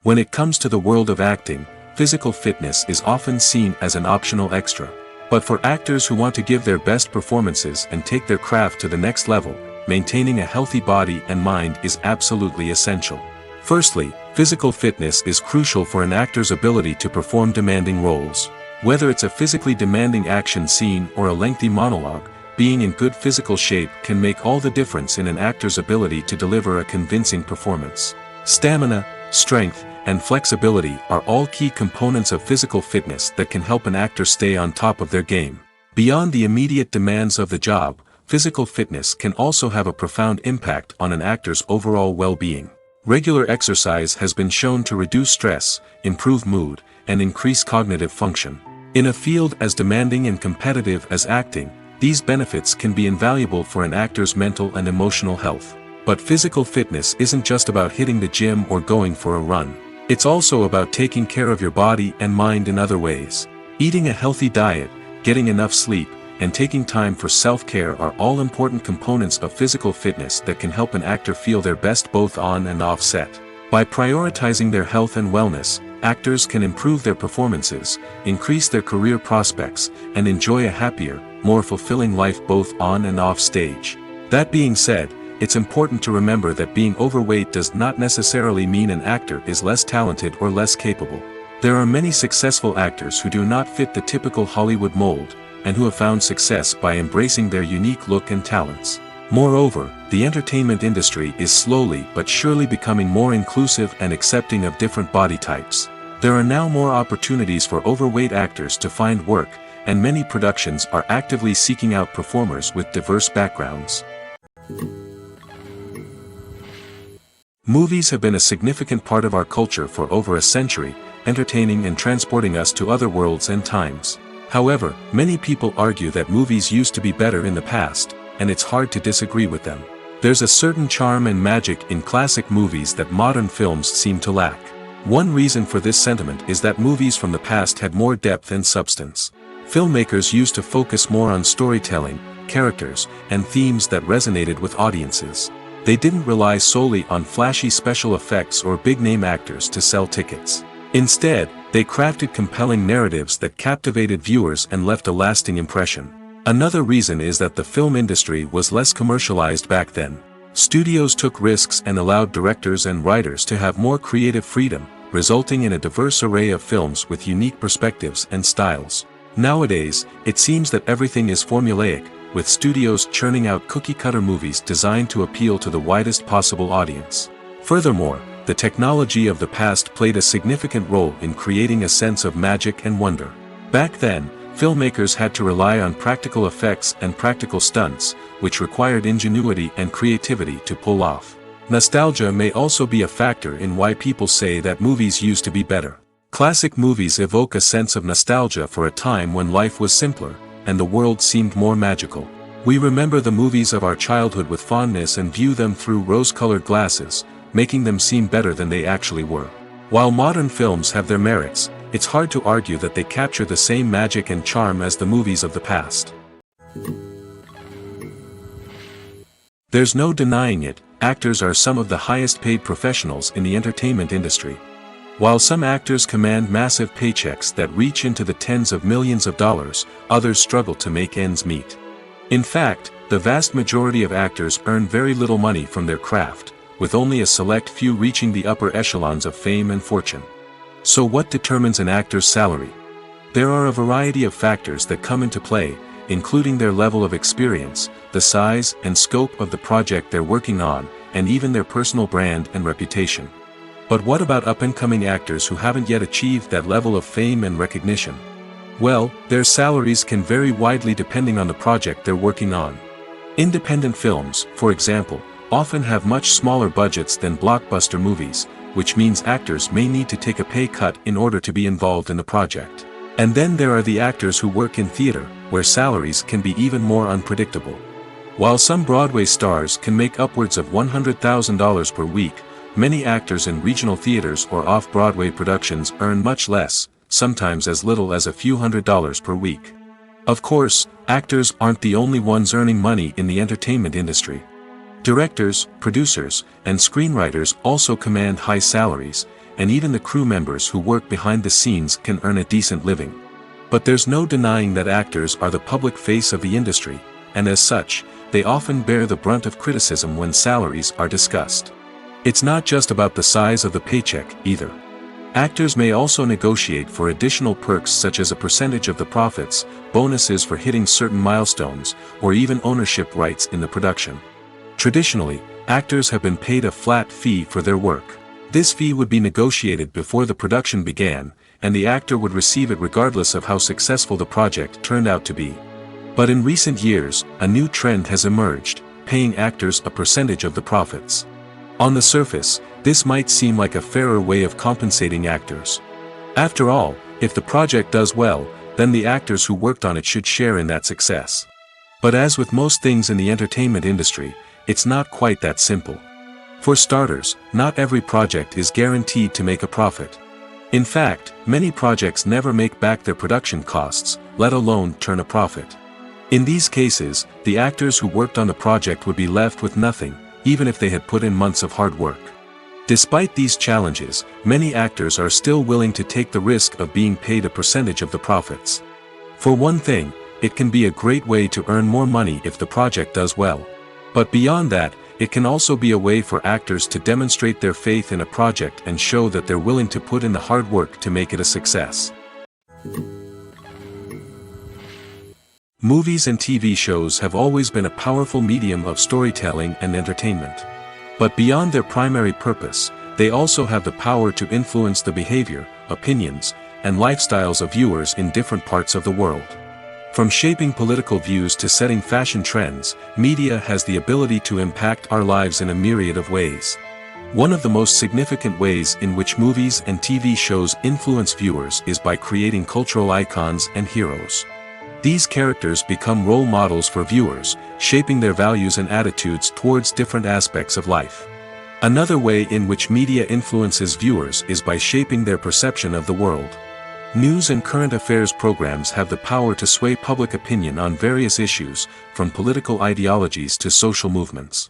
When it comes to the world of acting, physical fitness is often seen as an optional extra. But for actors who want to give their best performances and take their craft to the next level, maintaining a healthy body and mind is absolutely essential. Firstly, physical fitness is crucial for an actor's ability to perform demanding roles. Whether it's a physically demanding action scene or a lengthy monologue, being in good physical shape can make all the difference in an actor's ability to deliver a convincing performance. Stamina, strength, and flexibility are all key components of physical fitness that can help an actor stay on top of their game. Beyond the immediate demands of the job, physical fitness can also have a profound impact on an actor's overall well-being. Regular exercise has been shown to reduce stress, improve mood, and increase cognitive function. In a field as demanding and competitive as acting, these benefits can be invaluable for an actor's mental and emotional health. But physical fitness isn't just about hitting the gym or going for a run. It's also about taking care of your body and mind in other ways. Eating a healthy diet, getting enough sleep, and taking time for self-care are all important components of physical fitness that can help an actor feel their best both on and off set. By prioritizing their health and wellness, actors can improve their performances, increase their career prospects, and enjoy a happier, more fulfilling life both on and off stage. That being said, it's important to remember that being overweight does not necessarily mean an actor is less talented or less capable. There are many successful actors who do not fit the typical Hollywood mold, and who have found success by embracing their unique look and talents. Moreover, the entertainment industry is slowly but surely becoming more inclusive and accepting of different body types. There are now more opportunities for overweight actors to find work, and many productions are actively seeking out performers with diverse backgrounds. Movies have been a significant part of our culture for over a century, entertaining and transporting us to other worlds and times. However, many people argue that movies used to be better in the past, and it's hard to disagree with them. There's a certain charm and magic in classic movies that modern films seem to lack. One reason for this sentiment is that movies from the past had more depth and substance. Filmmakers used to focus more on storytelling, characters, and themes that resonated with audiences. They didn't rely solely on flashy special effects or big-name actors to sell tickets. Instead, they crafted compelling narratives that captivated viewers and left a lasting impression. Another reason is that the film industry was less commercialized back then. Studios took risks and allowed directors and writers to have more creative freedom, resulting in a diverse array of films with unique perspectives and styles. Nowadays, it seems that everything is formulaic, with studios churning out cookie-cutter movies designed to appeal to the widest possible audience. Furthermore, the technology of the past played a significant role in creating a sense of magic and wonder. Back then, filmmakers had to rely on practical effects and practical stunts, which required ingenuity and creativity to pull off. Nostalgia may also be a factor in why people say that movies used to be better. Classic movies evoke a sense of nostalgia for a time when life was simpler, and the world seemed more magical. We remember the movies of our childhood with fondness and view them through rose-colored glasses, making them seem better than they actually were. While modern films have their merits, it's hard to argue that they capture the same magic and charm as the movies of the past. There's no denying it, actors are some of the highest-paid professionals in the entertainment industry. While some actors command massive paychecks that reach into the tens of millions of dollars, others struggle to make ends meet. In fact, the vast majority of actors earn very little money from their craft, with only a select few reaching the upper echelons of fame and fortune. So what determines an actor's salary? There are a variety of factors that come into play, including their level of experience, the size and scope of the project they're working on, and even their personal brand and reputation. But what about up-and-coming actors who haven't yet achieved that level of fame and recognition? Well, their salaries can vary widely depending on the project they're working on. Independent films, for example, often have much smaller budgets than blockbuster movies, which means actors may need to take a pay cut in order to be involved in the project. And then there are the actors who work in theater, where salaries can be even more unpredictable. While some Broadway stars can make upwards of $100,000 per week, many actors in regional theaters or off-Broadway productions earn much less, sometimes as little as a few $100s per week. Of course, actors aren't the only ones earning money in the entertainment industry. Directors, producers, and screenwriters also command high salaries, and even the crew members who work behind the scenes can earn a decent living. But there's no denying that actors are the public face of the industry, and as such, they often bear the brunt of criticism when salaries are discussed. It's not just about the size of the paycheck, either. Actors may also negotiate for additional perks such as a percentage of the profits, bonuses for hitting certain milestones, or even ownership rights in the production. Traditionally, actors have been paid a flat fee for their work. This fee would be negotiated before the production began, and the actor would receive it regardless of how successful the project turned out to be. But in recent years, a new trend has emerged, paying actors a percentage of the profits. On the surface, this might seem like a fairer way of compensating actors. After all, if the project does well, then the actors who worked on it should share in that success. But as with most things in the entertainment industry, it's not quite that simple. For starters, not every project is guaranteed to make a profit. In fact, many projects never make back their production costs, let alone turn a profit. In these cases, the actors who worked on the project would be left with nothing, even if they had put in months of hard work. Despite these challenges, many actors are still willing to take the risk of being paid a percentage of the profits. For one thing, it can be a great way to earn more money if the project does well. But beyond that, it can also be a way for actors to demonstrate their faith in a project and show that they're willing to put in the hard work to make it a success. Movies and TV shows have always been a powerful medium of storytelling and entertainment. But beyond their primary purpose, they also have the power to influence the behavior, opinions, and lifestyles of viewers in different parts of the world. From shaping political views to setting fashion trends, media has the ability to impact our lives in a myriad of ways. One of the most significant ways in which movies and TV shows influence viewers is by creating cultural icons and heroes. These characters become role models for viewers, shaping their values and attitudes towards different aspects of life. Another way in which media influences viewers is by shaping their perception of the world. News and current affairs programs have the power to sway public opinion on various issues, from political ideologies to social movements.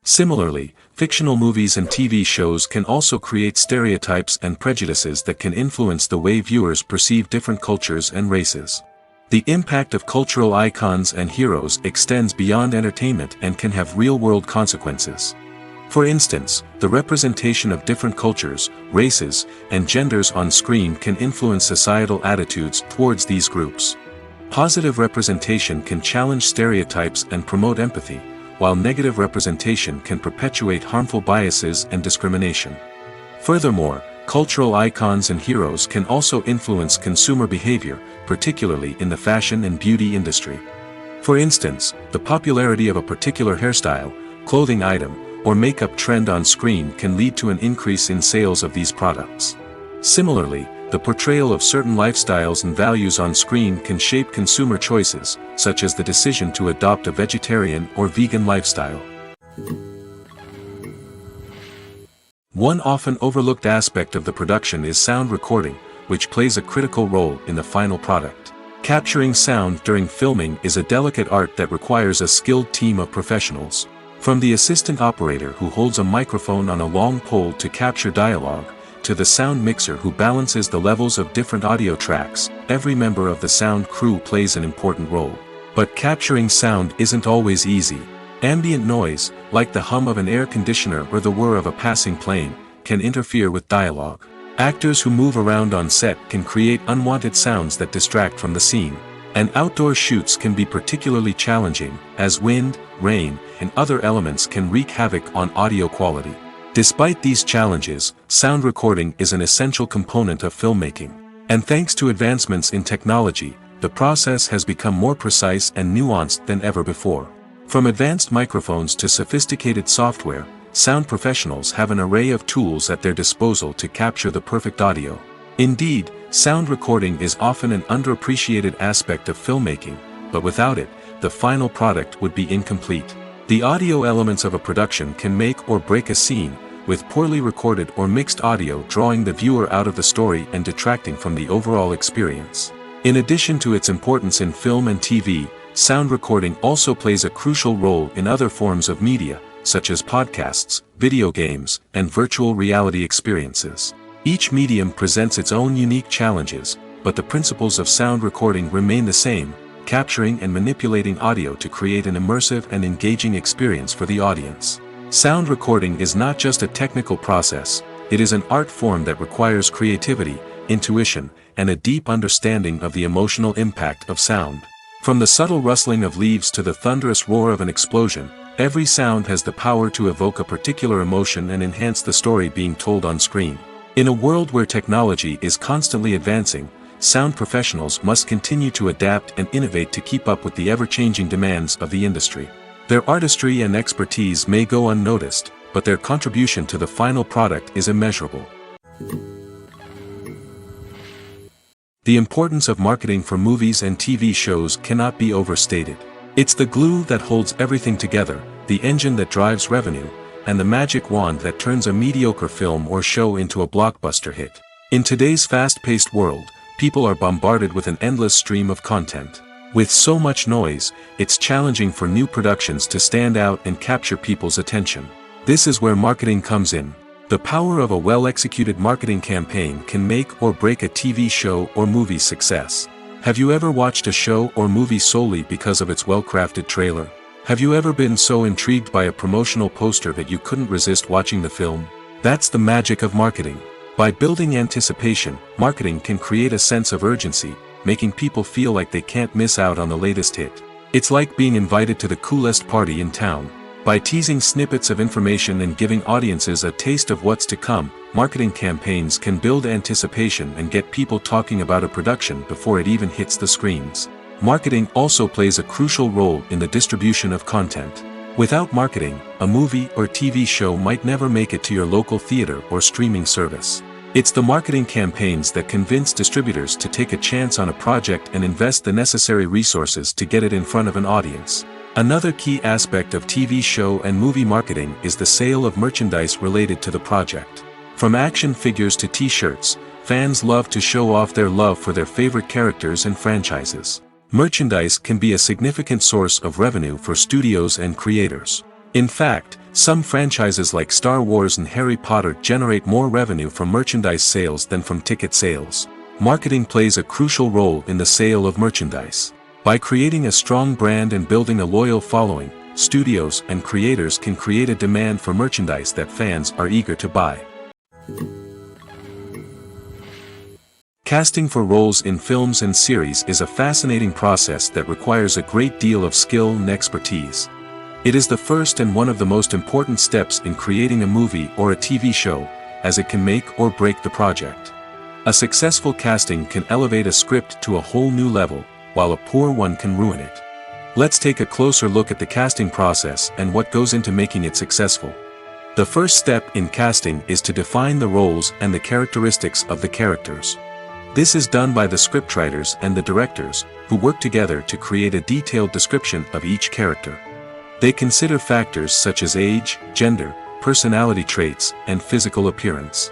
Similarly, fictional movies and TV shows can also create stereotypes and prejudices that can influence the way viewers perceive different cultures and races. The impact of cultural icons and heroes extends beyond entertainment and can have real-world consequences. For instance, the representation of different cultures, races, and genders on screen can influence societal attitudes towards these groups. Positive representation can challenge stereotypes and promote empathy, while negative representation can perpetuate harmful biases and discrimination. Furthermore, cultural icons and heroes can also influence consumer behavior, particularly in the fashion and beauty industry. For instance, the popularity of a particular hairstyle, clothing item, or makeup trend on screen can lead to an increase in sales of these products. Similarly, the portrayal of certain lifestyles and values on screen can shape consumer choices, such as the decision to adopt a vegetarian or vegan lifestyle. One often overlooked aspect of the production is sound recording, which plays a critical role in the final product. Capturing sound during filming is a delicate art that requires a skilled team of professionals. From the assistant operator who holds a microphone on a long pole to capture dialogue, to the sound mixer who balances the levels of different audio tracks, every member of the sound crew plays an important role. But capturing sound isn't always easy. Ambient noise, like the hum of an air conditioner or the whir of a passing plane, can interfere with dialogue. Actors who move around on set can create unwanted sounds that distract from the scene. And outdoor shoots can be particularly challenging, as wind, rain, and other elements can wreak havoc on audio quality. Despite these challenges, sound recording is an essential component of filmmaking. And thanks to advancements in technology, the process has become more precise and nuanced than ever before. From advanced microphones to sophisticated software, sound professionals have an array of tools at their disposal to capture the perfect audio. Indeed, sound recording is often an underappreciated aspect of filmmaking, but without it, the final product would be incomplete. The audio elements of a production can make or break a scene, with poorly recorded or mixed audio drawing the viewer out of the story and detracting from the overall experience. In addition to its importance in film and TV, sound recording also plays a crucial role in other forms of media, such as podcasts, video games, and virtual reality experiences. Each medium presents its own unique challenges, but the principles of sound recording remain the same, capturing and manipulating audio to create an immersive and engaging experience for the audience. Sound recording is not just a technical process, it is an art form that requires creativity, intuition, and a deep understanding of the emotional impact of sound. From the subtle rustling of leaves to the thunderous roar of an explosion, every sound has the power to evoke a particular emotion and enhance the story being told on screen. In a world where technology is constantly advancing, sound professionals must continue to adapt and innovate to keep up with the ever-changing demands of the industry. Their artistry and expertise may go unnoticed, but their contribution to the final product is immeasurable. The importance of marketing for movies and TV shows cannot be overstated. It's the glue that holds everything together, the engine that drives revenue, and the magic wand that turns a mediocre film or show into a blockbuster hit. In today's fast-paced world, people are bombarded with an endless stream of content. With so much noise, it's challenging for new productions to stand out and capture people's attention. This is where marketing comes in. The power of a well-executed marketing campaign can make or break a TV show or movie's success. Have you ever watched a show or movie solely because of its well-crafted trailer? Have you ever been so intrigued by a promotional poster that you couldn't resist watching the film? That's the magic of marketing. By building anticipation, marketing can create a sense of urgency, making people feel like they can't miss out on the latest hit. It's like being invited to the coolest party in town. By teasing snippets of information and giving audiences a taste of what's to come, marketing campaigns can build anticipation and get people talking about a production before it even hits the screens. Marketing also plays a crucial role in the distribution of content. Without marketing, a movie or TV show might never make it to your local theater or streaming service. It's the marketing campaigns that convince distributors to take a chance on a project and invest the necessary resources to get it in front of an audience. Another key aspect of TV show and movie marketing is the sale of merchandise related to the project. From action figures to t-shirts, fans love to show off their love for their favorite characters and franchises. Merchandise can be a significant source of revenue for studios and creators. In fact, some franchises like Star Wars and Harry Potter generate more revenue from merchandise sales than from ticket sales. Marketing plays a crucial role in the sale of merchandise. By creating a strong brand and building a loyal following, studios and creators can create a demand for merchandise that fans are eager to buy. Casting for roles in films and series is a fascinating process that requires a great deal of skill and expertise. It is the first and one of the most important steps in creating a movie or a TV show, as it can make or break the project. A successful casting can elevate a script to a whole new level, while a poor one can ruin it. Let's take a closer look at the casting process and what goes into making it successful. The first step in casting is to define the roles and the characteristics of the characters. This is done by the scriptwriters and the directors, who work together to create a detailed description of each character. They consider factors such as age, gender, personality traits, and physical appearance.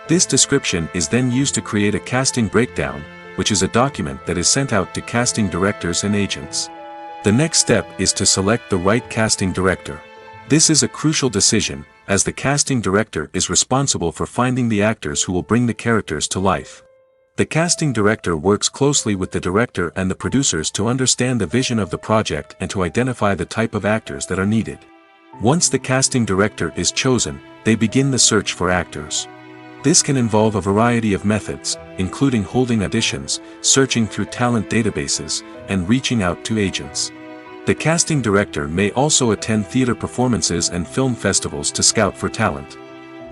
This description is then used to create a casting breakdown, which is a document that is sent out to casting directors and agents. The next step is to select the right casting director. This is a crucial decision, as the casting director is responsible for finding the actors who will bring the characters to life. The casting director works closely with the director and the producers to understand the vision of the project and to identify the type of actors that are needed. Once the casting director is chosen, they begin the search for actors. This can involve a variety of methods, including holding auditions, searching through talent databases, and reaching out to agents. The casting director may also attend theater performances and film festivals to scout for talent.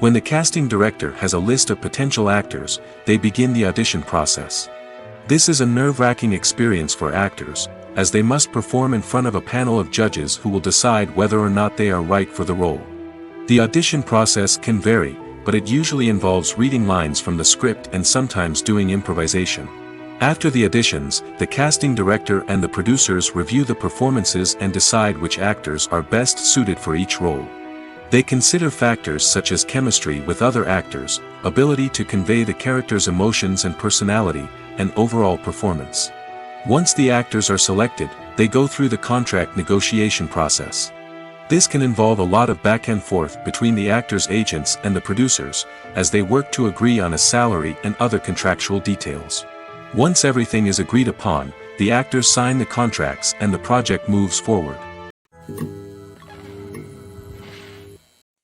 When the casting director has a list of potential actors, they begin the audition process. This is a nerve-wracking experience for actors, as they must perform in front of a panel of judges who will decide whether or not they are right for the role. The audition process can vary, but it usually involves reading lines from the script and sometimes doing improvisation. After the auditions, the casting director and the producers review the performances and decide which actors are best suited for each role. They consider factors such as chemistry with other actors, ability to convey the character's emotions and personality, and overall performance. Once the actors are selected, they go through the contract negotiation process. This can involve a lot of back and forth between the actors' agents and the producers, as they work to agree on a salary and other contractual details. Once everything is agreed upon, the actors sign the contracts and the project moves forward.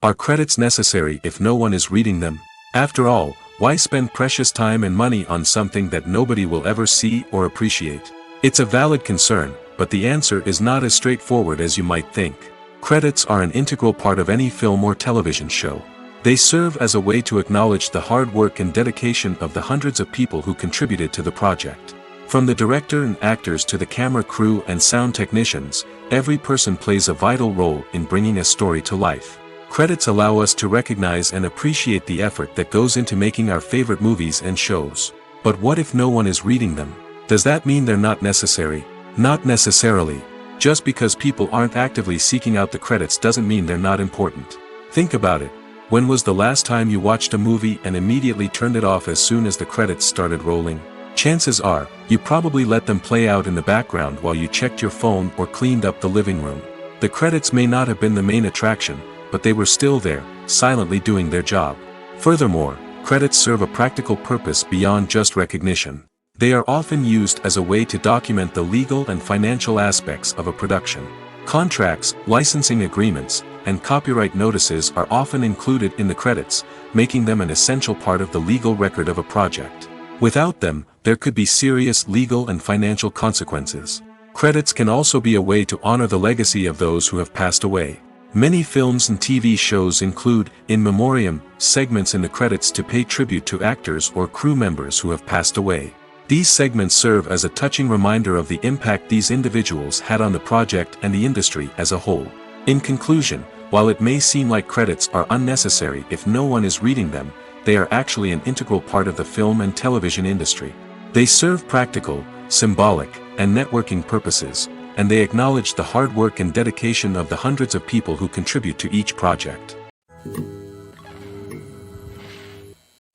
Are credits necessary if no one is reading them? After all, why spend precious time and money on something that nobody will ever see or appreciate? It's a valid concern, but the answer is not as straightforward as you might think. Credits are an integral part of any film or television show. They serve as a way to acknowledge the hard work and dedication of the hundreds of people who contributed to the project. From the director and actors to the camera crew and sound technicians, every person plays a vital role in bringing a story to life. Credits allow us to recognize and appreciate the effort that goes into making our favorite movies and shows. But what if no one is reading them? Does that mean they're not necessary? Not necessarily. Just because people aren't actively seeking out the credits doesn't mean they're not important. Think about it. When was the last time you watched a movie and immediately turned it off as soon as the credits started rolling? Chances are, you probably let them play out in the background while you checked your phone or cleaned up the living room. The credits may not have been the main attraction, but they were still there, silently doing their job. Furthermore, credits serve a practical purpose beyond just recognition. They are often used as a way to document the legal and financial aspects of a production. Contracts, licensing agreements, and copyright notices are often included in the credits, making them an essential part of the legal record of a project. Without them, there could be serious legal and financial consequences. Credits can also be a way to honor the legacy of those who have passed away. Many films and TV shows include, in memoriam, segments in the credits to pay tribute to actors or crew members who have passed away. These segments serve as a touching reminder of the impact these individuals had on the project and the industry as a whole. In conclusion, while it may seem like credits are unnecessary if no one is reading them, they are actually an integral part of the film and television industry. They serve practical, symbolic, and networking purposes, and they acknowledge the hard work and dedication of the hundreds of people who contribute to each project.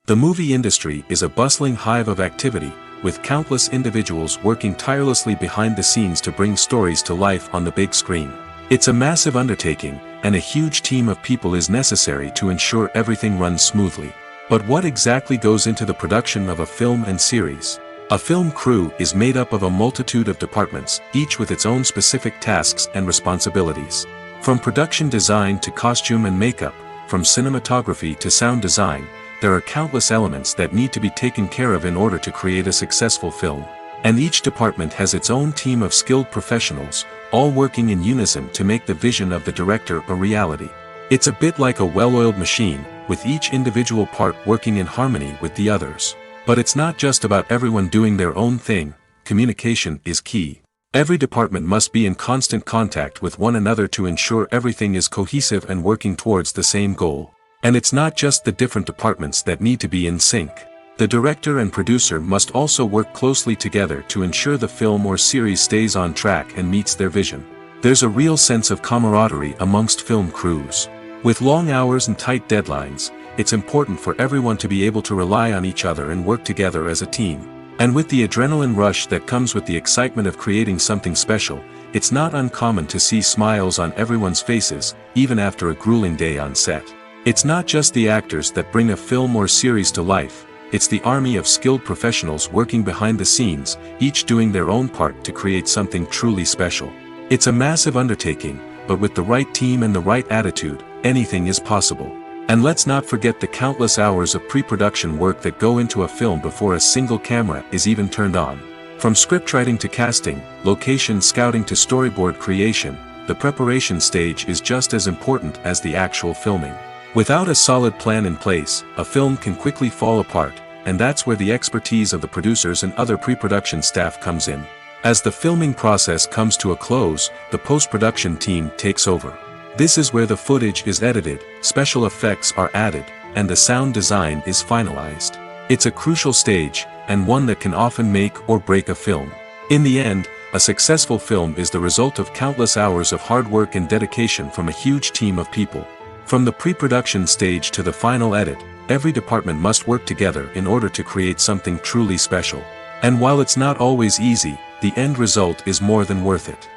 The movie industry is a bustling hive of activity, with countless individuals working tirelessly behind the scenes to bring stories to life on the big screen. It's a massive undertaking, and a huge team of people is necessary to ensure everything runs smoothly. But what exactly goes into the production of a film and series? A film crew is made up of a multitude of departments, each with its own specific tasks and responsibilities. From production design to costume and makeup, from cinematography to sound design, there are countless elements that need to be taken care of in order to create a successful film. And each department has its own team of skilled professionals, all working in unison to make the vision of the director a reality. It's a bit like a well-oiled machine, with each individual part working in harmony with the others. But it's not just about everyone doing their own thing. Communication is key. Every department must be in constant contact with one another to ensure everything is cohesive and working towards the same goal. And it's not just the different departments that need to be in sync. The director and producer must also work closely together to ensure the film or series stays on track and meets their vision. There's a real sense of camaraderie amongst film crews. With long hours and tight deadlines, it's important for everyone to be able to rely on each other and work together as a team. And with the adrenaline rush that comes with the excitement of creating something special, it's not uncommon to see smiles on everyone's faces, even after a grueling day on set. It's not just the actors that bring a film or series to life, it's the army of skilled professionals working behind the scenes, each doing their own part to create something truly special. It's a massive undertaking, but with the right team and the right attitude, anything is possible. And let's not forget the countless hours of pre-production work that go into a film before a single camera is even turned on. From scriptwriting to casting, location scouting to storyboard creation, the preparation stage is just as important as the actual filming. Without a solid plan in place, a film can quickly fall apart, and that's where the expertise of the producers and other pre-production staff comes in. As the filming process comes to a close, the post-production team takes over. This is where the footage is edited, special effects are added, and the sound design is finalized. It's a crucial stage, and one that can often make or break a film. In the end, a successful film is the result of countless hours of hard work and dedication from a huge team of people. From the pre-production stage to the final edit, every department must work together in order to create something truly special. And while it's not always easy, the end result is more than worth it.